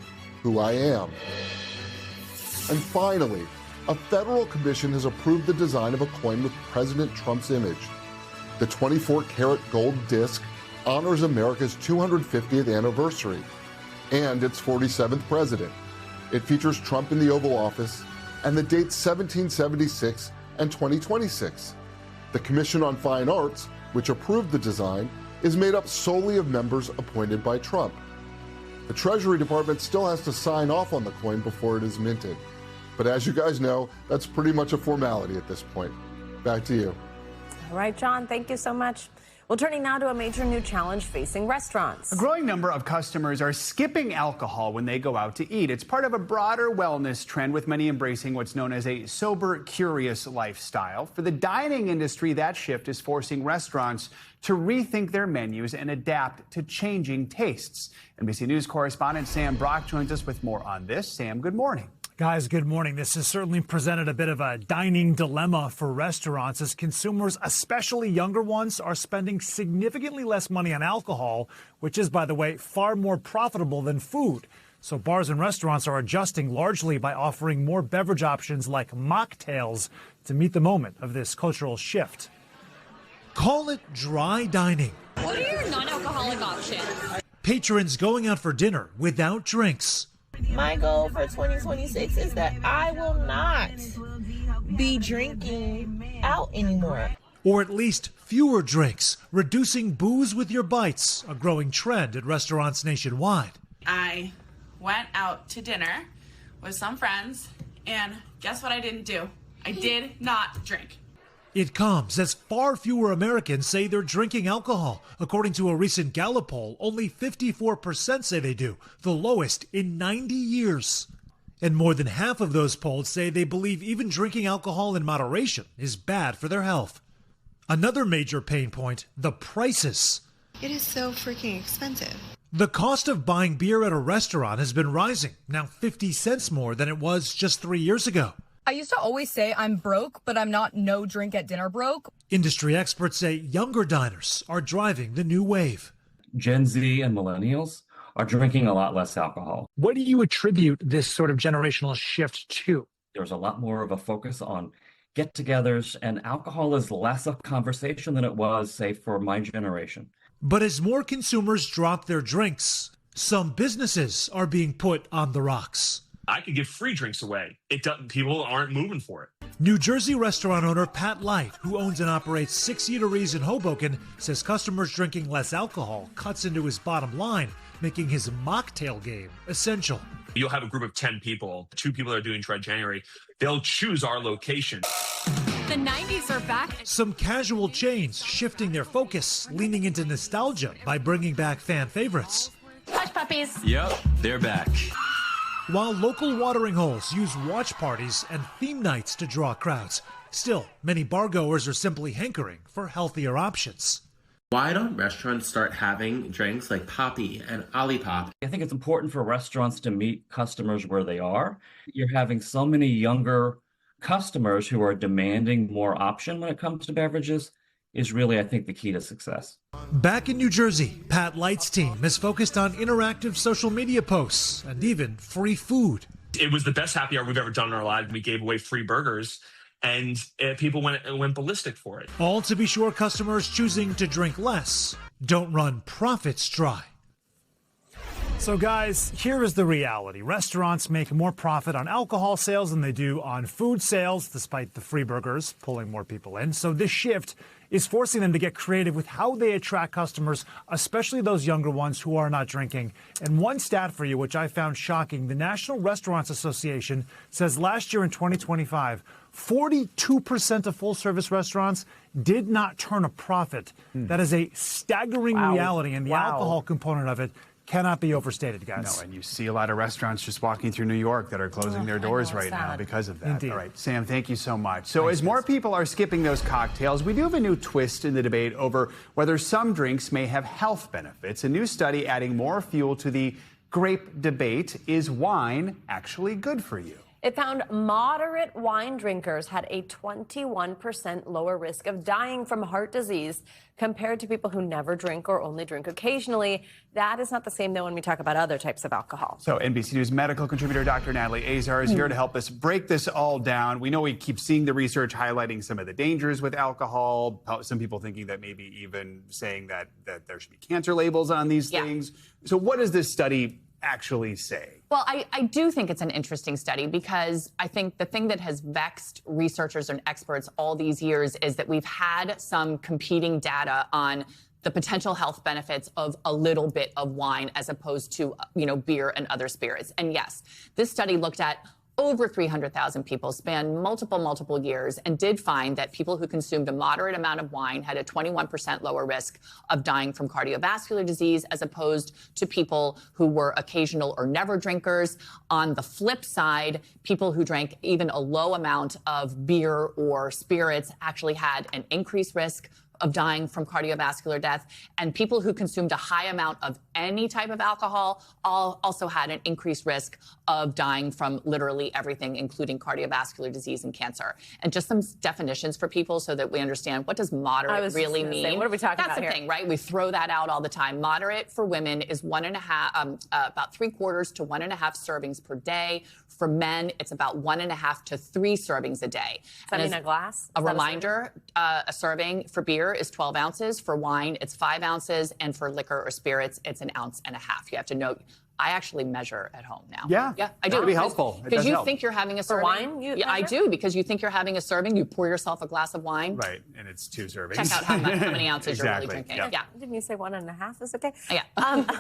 who I am. And finally, a federal commission has approved the design of a coin with President Trump's image. The 24-karat gold disc honors America's 250th anniversary and its 47th president. It features Trump in the Oval Office and the dates 1776 and 2026. The Commission on Fine Arts, which approved the design, is made up solely of members appointed by Trump. The Treasury Department still has to sign off on the coin before it is minted. But as you guys know, that's pretty much a formality at this point. Back to you. All right, John, thank you so much. Well, turning now to a major new challenge facing restaurants. A growing number of customers are skipping alcohol when they go out to eat. It's part of a broader wellness trend, with many embracing what's known as a sober, curious lifestyle. For the dining industry, that shift is forcing restaurants to rethink their menus and adapt to changing tastes. NBC News correspondent Sam Brock joins us with more on this. Sam, good morning. Guys, good morning. This has certainly presented a bit of a dining dilemma for restaurants as consumers, especially younger ones, are spending significantly less money on alcohol, which is, by the way, far more profitable than food. So bars and restaurants are adjusting largely by offering more beverage options like mocktails to meet the moment of this cultural shift. Call it dry dining. What are your non-alcoholic options? Patrons going out for dinner without drinks. My goal for 2026 is that I will not be drinking out anymore. Or at least fewer drinks, reducing booze with your bites, a growing trend at restaurants nationwide. I went out to dinner with some friends, and guess what I didn't do? I did not drink. It comes as far fewer Americans say they're drinking alcohol. According to a recent Gallup poll, only 54% say they do, the lowest in 90 years. And more than half of those polled say they believe even drinking alcohol in moderation is bad for their health. Another major pain point, the prices. It is so freaking expensive. The cost of buying beer at a restaurant has been rising, now 50 cents more than it was just 3 years ago. I used to always say I'm broke, but I'm not no drink at dinner broke. Industry experts say younger diners are driving the new wave. Gen Z and millennials are drinking a lot less alcohol. What do you attribute this sort of generational shift to? There's a lot more of a focus on get-togethers, and alcohol is less of a conversation than it was, say, for my generation. But as more consumers drop their drinks, some businesses are being put on the rocks. I could give free drinks away. People aren't moving for it. New Jersey restaurant owner Pat Light, who owns and operates 6 eateries in Hoboken, says customers drinking less alcohol cuts into his bottom line, making his mocktail game essential. You'll have a group of 10 people, 2 people that are doing Dry January. They'll choose our location. The 90s are back. Some casual chains shifting their focus, leaning into nostalgia by bringing back fan favorites. Hush puppies. Yep, they're back. While local watering holes use watch parties and theme nights to draw crowds, still, many bargoers are simply hankering for healthier options. Why don't restaurants start having drinks like Poppy and Olipop? I think it's important for restaurants to meet customers where they are. You're having so many younger customers who are demanding more option when it comes to beverages is really, I think, the key to success. Back in New Jersey, Pat Light's team is focused on interactive social media posts and even free food. It was the best happy hour we've ever done in our lives. We gave away free burgers, and people went ballistic for it. All to be sure customers choosing to drink less don't run profits dry. So guys, here is the reality. Restaurants make more profit on alcohol sales than they do on food sales, despite the free burgers pulling more people in. So this shift is forcing them to get creative with how they attract customers, especially those younger ones who are not drinking. And one stat for you, which I found shocking, the National Restaurants Association says last year in 2025, 42% of full-service restaurants did not turn a profit. That is a staggering reality, and the alcohol component of it cannot be overstated, guys. No, and you see a lot of restaurants just walking through New York that are closing their doors right now because of that. Indeed. All right, Sam, thank you so much. So as more people are skipping those cocktails, we do have a new twist in the debate over whether some drinks may have health benefits. A new study adding more fuel to the grape debate. Is wine actually good for you? It found moderate wine drinkers had a 21% lower risk of dying from heart disease compared to people who never drink or only drink occasionally. That is not the same, though, when we talk about other types of alcohol. So NBC News medical contributor Dr. Natalie Azar is here to help us break this all down. We know we keep seeing the research highlighting some of the dangers with alcohol. Some people thinking that maybe even saying that there should be cancer labels on these things. So what does this study actually say? Well, I do think it's an interesting study because I think the thing that has vexed researchers and experts all these years is that we've had some competing data on the potential health benefits of a little bit of wine as opposed to, beer and other spirits. And yes, this study looked at over 300,000 people, spanned multiple years, and did find that people who consumed a moderate amount of wine had a 21% lower risk of dying from cardiovascular disease as opposed to people who were occasional or never drinkers. On the flip side, people who drank even a low amount of beer or spirits actually had an increased risk of dying from cardiovascular death. And people who consumed a high amount of any type of alcohol also had an increased risk of dying from literally everything, including cardiovascular disease and cancer. And just some definitions for people so that we understand, what does moderate really mean? What are we talking about here? That's the thing, right? We throw that out all the time. Moderate for women is about 3/4 to 1.5 servings per day. For men, it's about 1.5 to 3 servings a day. Does that mean a glass? A reminder, a serving for beer is 12 ounces. For wine, it's 5 ounces. And for liquor or spirits, it's 1.5 ounces. You have to note, I actually measure at home now. Yeah, I do. That would be helpful. Because you think you're having a serving. For wine? Yeah, I do, because you think you're having a serving. You pour yourself a glass of wine. Right, and it's 2 servings. Check out how many ounces you're really drinking. Yep. Yeah. Didn't you say 1.5 is okay? Yeah.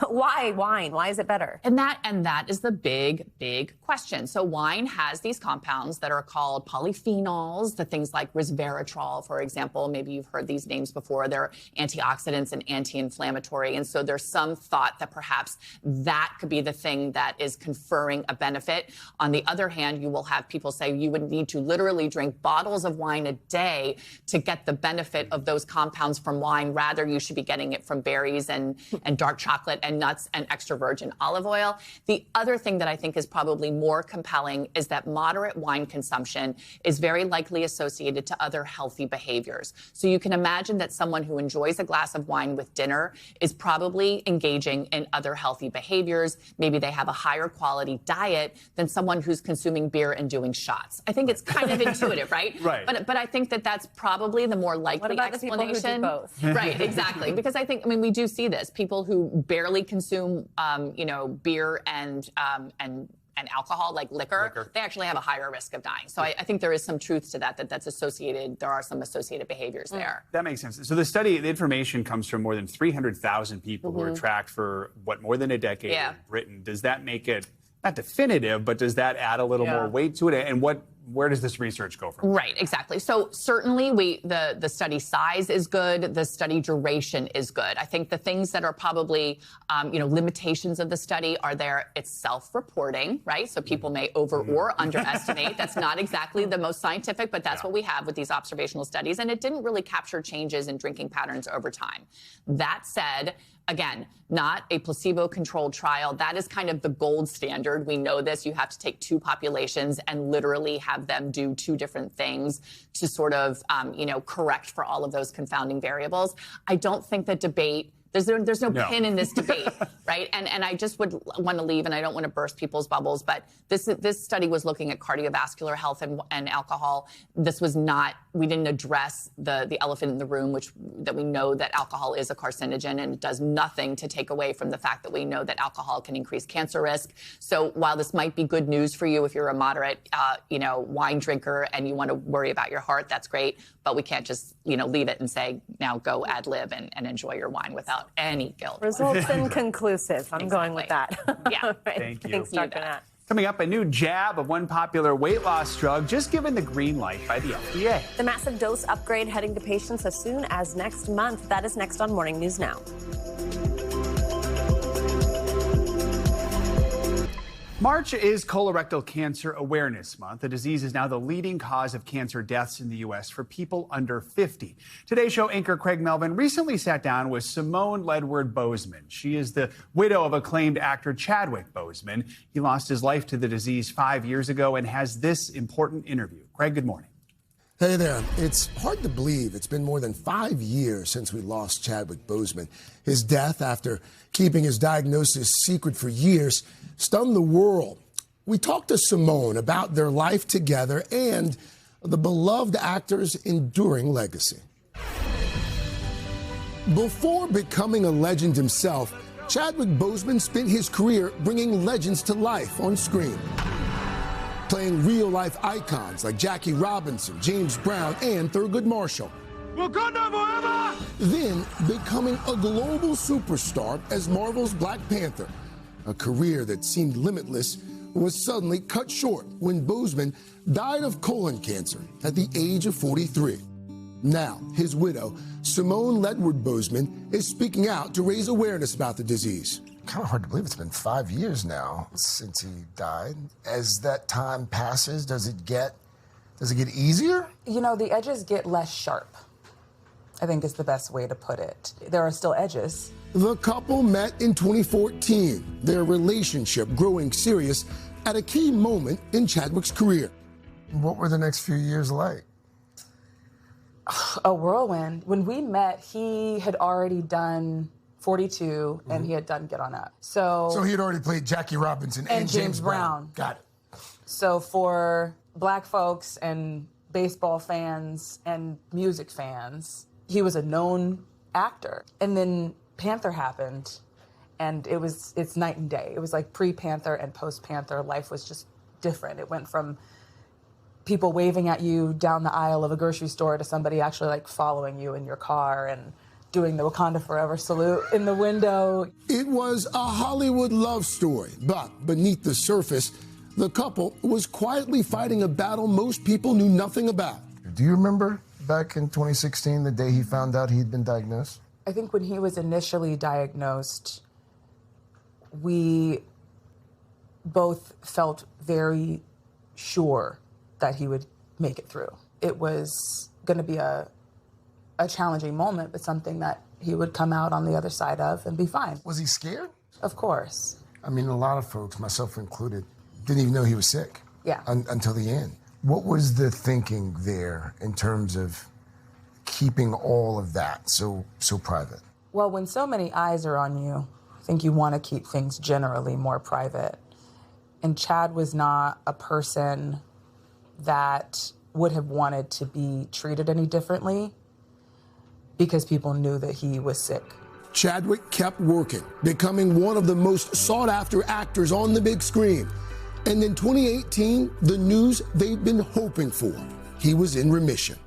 Why wine? Why is it better? And that is the big question. So wine has these compounds that are called polyphenols, the things like resveratrol, for example. Maybe you've heard these names before. They're antioxidants and anti-inflammatory. And so there's some thought that perhaps that could be the thing that is conferring a benefit. On the other hand, you will have people say you would need to literally drink bottles of wine a day to get the benefit of those compounds from wine. Rather, you should be getting it from berries and dark chocolate and nuts and extra virgin olive oil. The other thing that I think is probably more compelling is that moderate wine consumption is very likely associated to other healthy behaviors. So you can imagine that someone who enjoys a glass of wine with dinner is probably engaging in other healthy behaviors. Maybe they have a higher quality diet than someone who's consuming beer and doing shots. I think it's kind of intuitive, right? Right. But I think that that's probably the more likely What about explanation. the people who do both? Right, exactly. Because we do see this. People who barely consume, beer and alcohol, like liquor, they actually have a higher risk of dying. So I think there is some truth to that's associated. There are some associated behaviors there. That makes sense. So the information comes from more than 300,000 people who were tracked for more than a decade in Britain. Does that make it not definitive, but does that add a little more weight to it? And where does this research go from? Right, exactly. So certainly the study size is good. The study duration is good. I think the things that are probably, limitations of the study are it's self-reporting, right? So people may over or underestimate. That's not exactly the most scientific, but that's what we have with these observational studies. And it didn't really capture changes in drinking patterns over time. That said, again, not a placebo-controlled trial. That is kind of the gold standard. We know this. You have to take 2 populations and literally have them do 2 different things to sort of, correct for all of those confounding variables. I don't think the debate There's no pin in this debate, right? And I just would want to leave, and I don't want to burst people's bubbles, but this study was looking at cardiovascular health and alcohol. This was not, we didn't address the elephant in the room, that we know that alcohol is a carcinogen, and it does nothing to take away from the fact that we know that alcohol can increase cancer risk. So while this might be good news for you if you're a moderate, wine drinker and you want to worry about your heart, that's great. But we can't just, leave it and say, now go ad lib and enjoy your wine without any guilt. Results inconclusive. I'm going with that. Yeah. Thank you. Thanks, Dr. Nat. Coming up, a new jab of one popular weight loss drug just given the green light by the FDA. The massive dose upgrade heading to patients as soon as next month. That is next on Morning News Now. March is Colorectal Cancer Awareness Month. The disease is now the leading cause of cancer deaths in the U.S. for people under 50. Today's show anchor Craig Melvin recently sat down with Simone Ledward Bozeman. She is the widow of acclaimed actor Chadwick Boseman. He lost his life to the disease 5 years ago and has this important interview. Craig, good morning. Hey there. It's hard to believe it's been more than 5 years since we lost Chadwick Boseman. His death, after keeping his diagnosis secret for years, stunned the world. We talked to Simone about their life together and the beloved actor's enduring legacy. Before becoming a legend himself, Chadwick Boseman spent his career bringing legends to life on screen, playing real-life icons like Jackie Robinson, James Brown, and Thurgood Marshall. Wakanda forever! Then becoming a global superstar as Marvel's Black Panther. A career that seemed limitless was suddenly cut short when Boseman died of colon cancer at the age of 43. Now, his widow, Simone Ledward Boseman, is speaking out to raise awareness about the disease. Kind of hard to believe it's been 5 years now since he died. As that time passes, does it get easier? The edges get less sharp. I think is the best way to put it. There are still edges. The couple met in 2014, their relationship growing serious at a key moment in Chadwick's career. What were the next few years like? A whirlwind. When we met, he had already done 42 and he had done Get On Up. So he had already played Jackie Robinson and James Brown. Got it. So for Black folks and baseball fans and music fans, he was a known actor. And then Panther happened, and it's night and day. It was like pre-Panther and post-Panther. Life was just different. It went from people waving at you down the aisle of a grocery store to somebody actually like following you in your car and doing the Wakanda Forever salute in the window. It was a Hollywood love story, but beneath the surface, the couple was quietly fighting a battle most people knew nothing about. Do you remember back in 2016, the day he found out he'd been diagnosed? I think when he was initially diagnosed, we both felt very sure that he would make it through. It was going to be a challenging moment, but something that he would come out on the other side of and be fine. Was he scared? Of course. I mean, a lot of folks, myself included, didn't even know he was sick. Yeah. Until the end. What was the thinking there in terms of keeping all of that so private? Well, when so many eyes are on you, I think you want to keep things generally more private. And Chad was not a person that would have wanted to be treated any differently because people knew that he was sick. Chadwick kept working, becoming one of the most sought-after actors on the big screen. And in 2018, the news they'd been hoping for. He was in remission.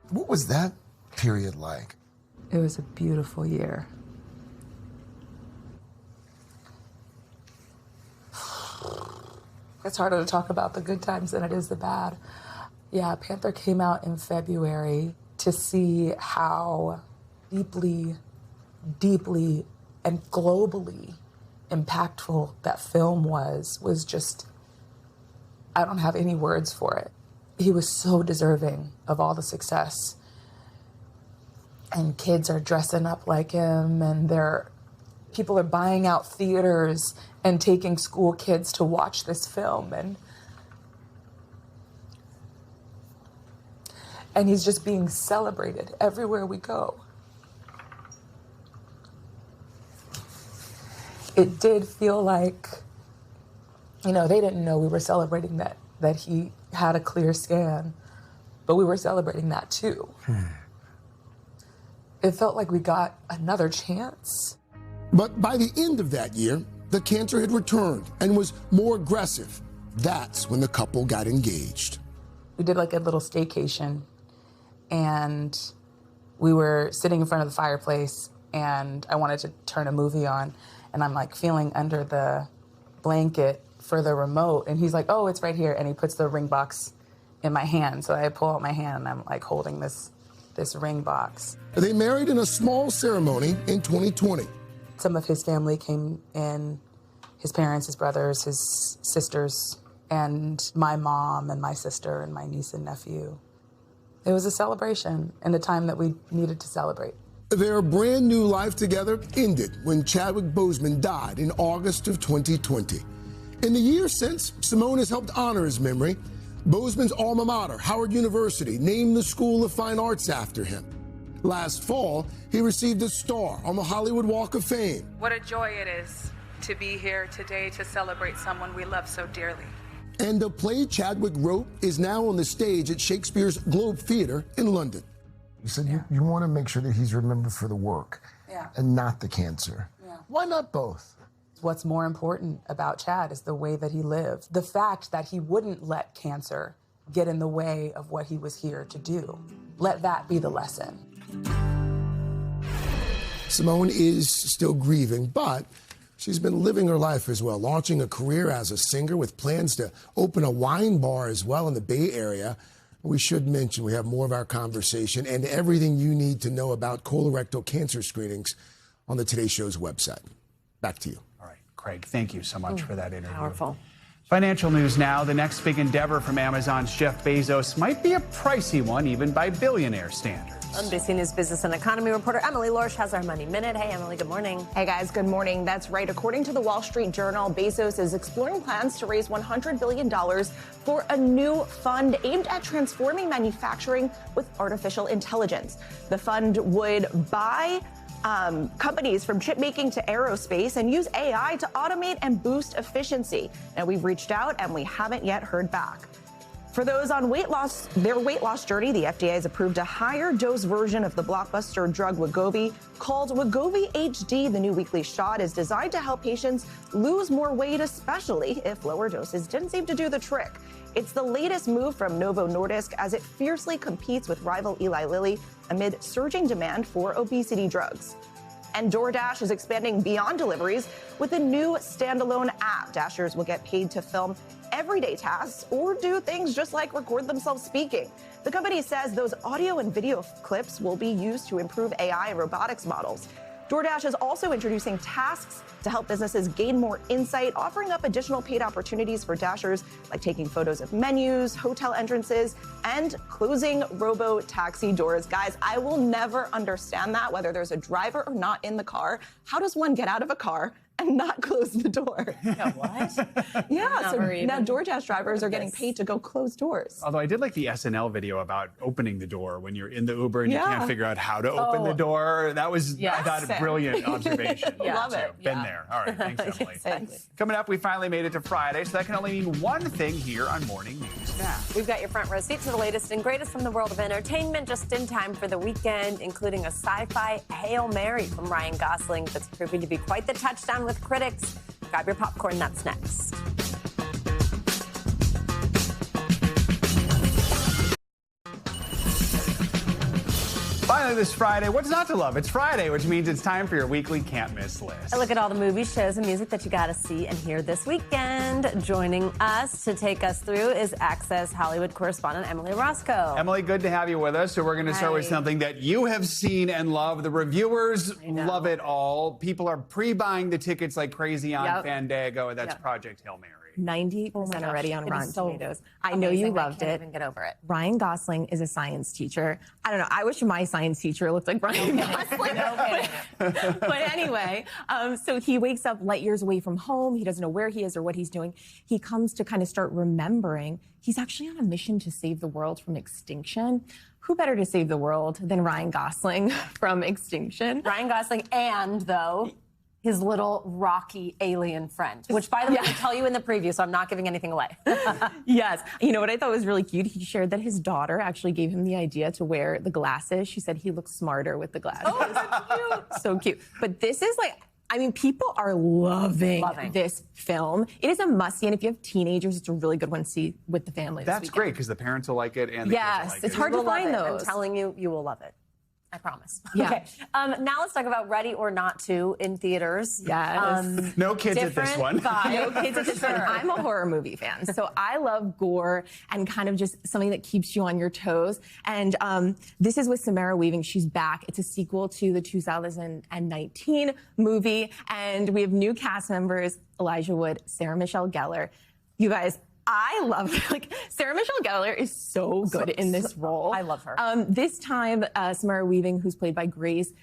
What was that period like? It was a beautiful year. It's harder to talk about the good times than it is the bad. Yeah, Panther came out in February. To see how deeply, and globally impactful that film was just, I don't have any words for it. He was so deserving of all the success. And kids are dressing up like him, and people are buying out theaters and taking school kids to watch this film. And he's just being celebrated everywhere we go. It did feel like, they didn't know we were celebrating that he had a clear scan, but we were celebrating that too. It felt like we got another chance. But by the end of that year, the cancer had returned and was more aggressive. That's when the couple got engaged. We did like a little staycation, and we were sitting in front of the fireplace, and I wanted to turn a movie on, and I'm like feeling under the blanket for the remote, and he's like, oh, it's right here, and he puts the ring box in my hand. So I pull out my hand, and I'm like holding this ring box. They married in a small ceremony in 2020. Some of his family came in, his parents, his brothers, his sisters, and my mom and my sister and my niece and nephew. It was a celebration and a time that we needed to celebrate. Their brand new life together ended when Chadwick Boseman died in August of 2020. In the years since, Simone has helped honor his memory. Boseman's alma mater, Howard University, named the School of Fine Arts after him. Last fall, he received a star on the Hollywood Walk of Fame. What a joy it is to be here today to celebrate someone we love so dearly. And the play Chadwick wrote is now on the stage at Shakespeare's Globe Theatre in London. You said you want to make sure that he's remembered for the work and not the cancer. Yeah. Why not both? What's more important about Chad is the way that he lived. The fact that he wouldn't let cancer get in the way of what he was here to do. Let that be the lesson. Simone is still grieving, but she's been living her life as well, launching a career as a singer with plans to open a wine bar as well in the Bay Area. We should mention we have more of our conversation and everything you need to know about colorectal cancer screenings on the Today Show's website. Back to you. All right, Craig, thank you so much for that interview. Powerful. Financial news now. The next big endeavor from Amazon's Jeff Bezos might be a pricey one, even by billionaire standards. NBC News business and economy reporter Emily Lorsch has our Money Minute. Hey, Emily, good morning. Hey, guys, good morning. That's right. According to the Wall Street Journal, Bezos is exploring plans to raise $100 billion for a new fund aimed at transforming manufacturing with artificial intelligence. The fund would buy companies from chip making to aerospace and use AI to automate and boost efficiency. Now, we've reached out and we haven't yet heard back. For those on their weight loss journey, the FDA has approved a higher dose version of the blockbuster drug Wegovy called Wegovy HD. The new weekly shot is designed to help patients lose more weight, especially if lower doses didn't seem to do the trick. It's the latest move from Novo Nordisk as it fiercely competes with rival Eli Lilly amid surging demand for obesity drugs. And DoorDash is expanding beyond deliveries with a new standalone app. Dashers will get paid to film everyday tasks or do things just like record themselves speaking. The company says those audio and video clips will be used to improve AI and robotics models. DoorDash is also introducing tasks to help businesses gain more insight, offering up additional paid opportunities for Dashers, like taking photos of menus, hotel entrances, and closing robo-taxi doors. Guys, I will never understand that, whether there's a driver or not in the car. How does one get out of a car and not close the door? Yeah, what? Yeah, so now DoorDash drivers are getting paid to go close doors. Although I did like the SNL video about opening the door when you're in the Uber and you can't figure out how to open the door. That was, I thought, a brilliant observation. Love it. Been there. All right, thanks, Emily. Exactly. Coming up, we finally made it to Friday, so that can only mean one thing here on Morning News Now. We've got your front row seat to the latest and greatest from the world of entertainment, just in time for the weekend, including a sci-fi Hail Mary from Ryan Gosling that's proving to be quite the touchdown with critics. Grab your popcorn, that's next. Finally this Friday, what's not to love? It's Friday, which means it's time for your weekly can't miss list. A look at all the movies, shows, and music that you gotta see and hear this weekend. Joining us to take us through is Access Hollywood correspondent Emily Roscoe. Emily, good to have you with us. So we're going to start with something that you have seen and love. The reviewers love it all. People are pre-buying the tickets like crazy on Fandango, and that's Project Hail Mary. 98% already on Rotten Tomatoes. I know amazing. you loved I it. can't even get over it. Ryan Gosling is a science teacher. I don't know. I wish my science teacher looked like Ryan Gosling. But anyway, so he wakes up light years away from home. He doesn't know where he is or what he's doing. He comes to kind of start remembering he's actually on a mission to save the world from extinction. Who better to save the world than Ryan Gosling from extinction? Ryan Gosling and, though, his little rocky alien friend, which, by the way, I tell you in the preview, so I'm not giving anything away. Yes. You know what I thought was really cute? He shared that his daughter actually gave him the idea to wear the glasses. She said he looks smarter with the glasses. Oh, cute. So cute. But this is like, I mean, people are loving this film. It is a must-see, and if you have teenagers, it's a really good one to see with the family. That's great, because the parents will like it and the kids will like it. It's hard to find those. I'm telling you, you will love it. I promise. Yeah. Okay. Now let's talk about Ready or Not To in theaters. Yes. No kids at this one. No kids at this one. I'm a horror movie fan, so I love gore and kind of just something that keeps you on your toes. And this is with Samara Weaving. She's back. It's a sequel to the 2019 movie, and we have new cast members: Elijah Wood, Sarah Michelle Gellar. You guys, I love, like, Sarah Michelle Gellar is so good in this role. I love her. This time, Samara Weaving, who's played by Grace,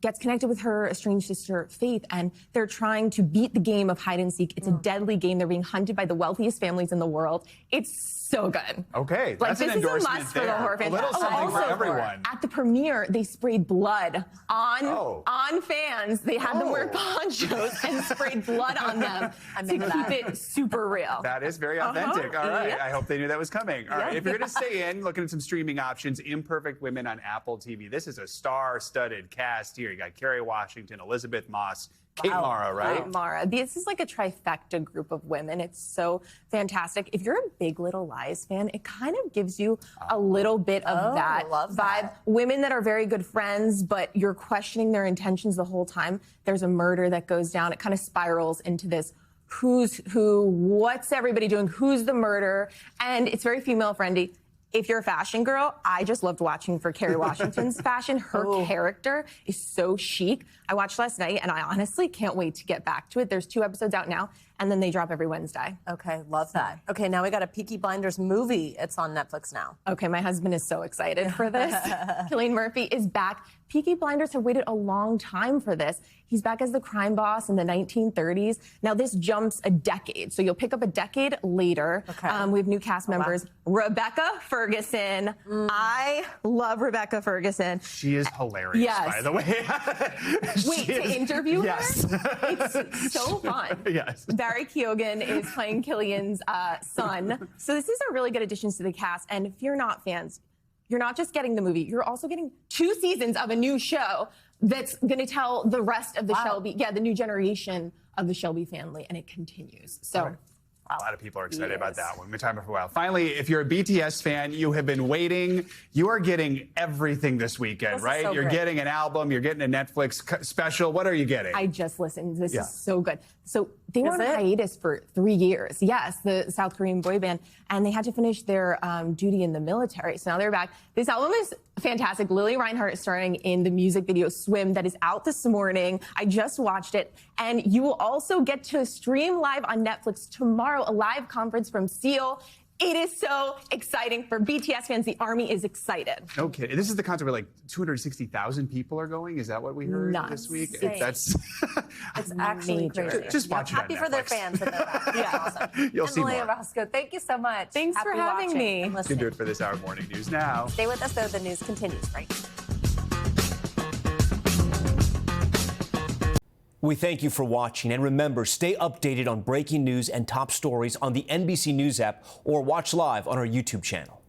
gets connected with her estranged sister, Faith, and they're trying to beat the game of hide and seek. It's a deadly game. They're being hunted by the wealthiest families in the world. It's so good. Okay, like, that's an endorsement this is a must there. for the horror fans. A little something for everyone. At the premiere, they sprayed blood on fans. They had them wear ponchos and sprayed blood on them to keep it super real. That is very authentic. All right. I hope they knew that was coming. All right. If you're going to stay in, looking at some streaming options, Imperfect Women on Apple TV. This is a star-studded cast here. You got Kerry Washington, Elizabeth Moss, Kate Mara, right? Kate Mara. This is like a trifecta group of women. It's so fantastic. If you're a Big Little Lies fan, it kind of gives you a little bit of that vibe. Women that are very good friends, but you're questioning their intentions the whole time. There's a murder that goes down. It kind of spirals into this who's who, what's everybody doing, who's the murderer, and it's very female friendly. If you're a fashion girl, I just loved watching for Kerry Washington's fashion. Her character is so chic. I watched last night, and I honestly can't wait to get back to it. There's 2 episodes out now, and then they drop every Wednesday. Okay, love that. Okay, now we got a Peaky Blinders movie. It's on Netflix now. Okay, my husband is so excited for this. Cillian Murphy is back. Peaky Blinders have waited a long time for this. He's back as the crime boss in the 1930s. Now, this jumps a decade, so you'll pick up a decade later. Okay. We have new cast members. Rebecca Ferguson. I love Rebecca Ferguson. She is hilarious, by the way. Wait, to interview her? Yes. It's so fun. Yes. Barry Keoghan is playing Killian's son. So this is a really good addition to the cast. And if you're not fans, you're not just getting the movie, you're also getting 2 seasons of a new show that's going to tell the rest of the Shelby, the new generation of the Shelby family, and it continues. So. A lot of people are excited about that one. We've been talking about it for a while. Finally, if you're a BTS fan, you have been waiting. You are getting everything this weekend, right? So you're great. getting an album. You're getting a Netflix special. What are you getting? I just listened. This is so good. So they were on hiatus for 3 years. Yes, the South Korean boy band. And they had to finish their duty in the military. So now they're back. This album is fantastic. Lily Reinhart is starring in the music video Swim that is out this morning. I just watched it. And you will also get to stream live on Netflix tomorrow, a live conference from Seal. It is so exciting for BTS fans. The Army is excited. No kidding. This is the concert where like 260,000 people are going. Is that what we heard this week? It's actually crazy. Just watch it on Happy for their Netflix. fans. And awesome. You'll see Emily more. Roscoe, thank you so much. Thanks Happy for having watching me. and You listening. can do it for this hour of Morning News Now. Stay with us, though. The news continues right now. We thank you for watching, and remember, stay updated on breaking news and top stories on the NBC News app or watch live on our YouTube channel.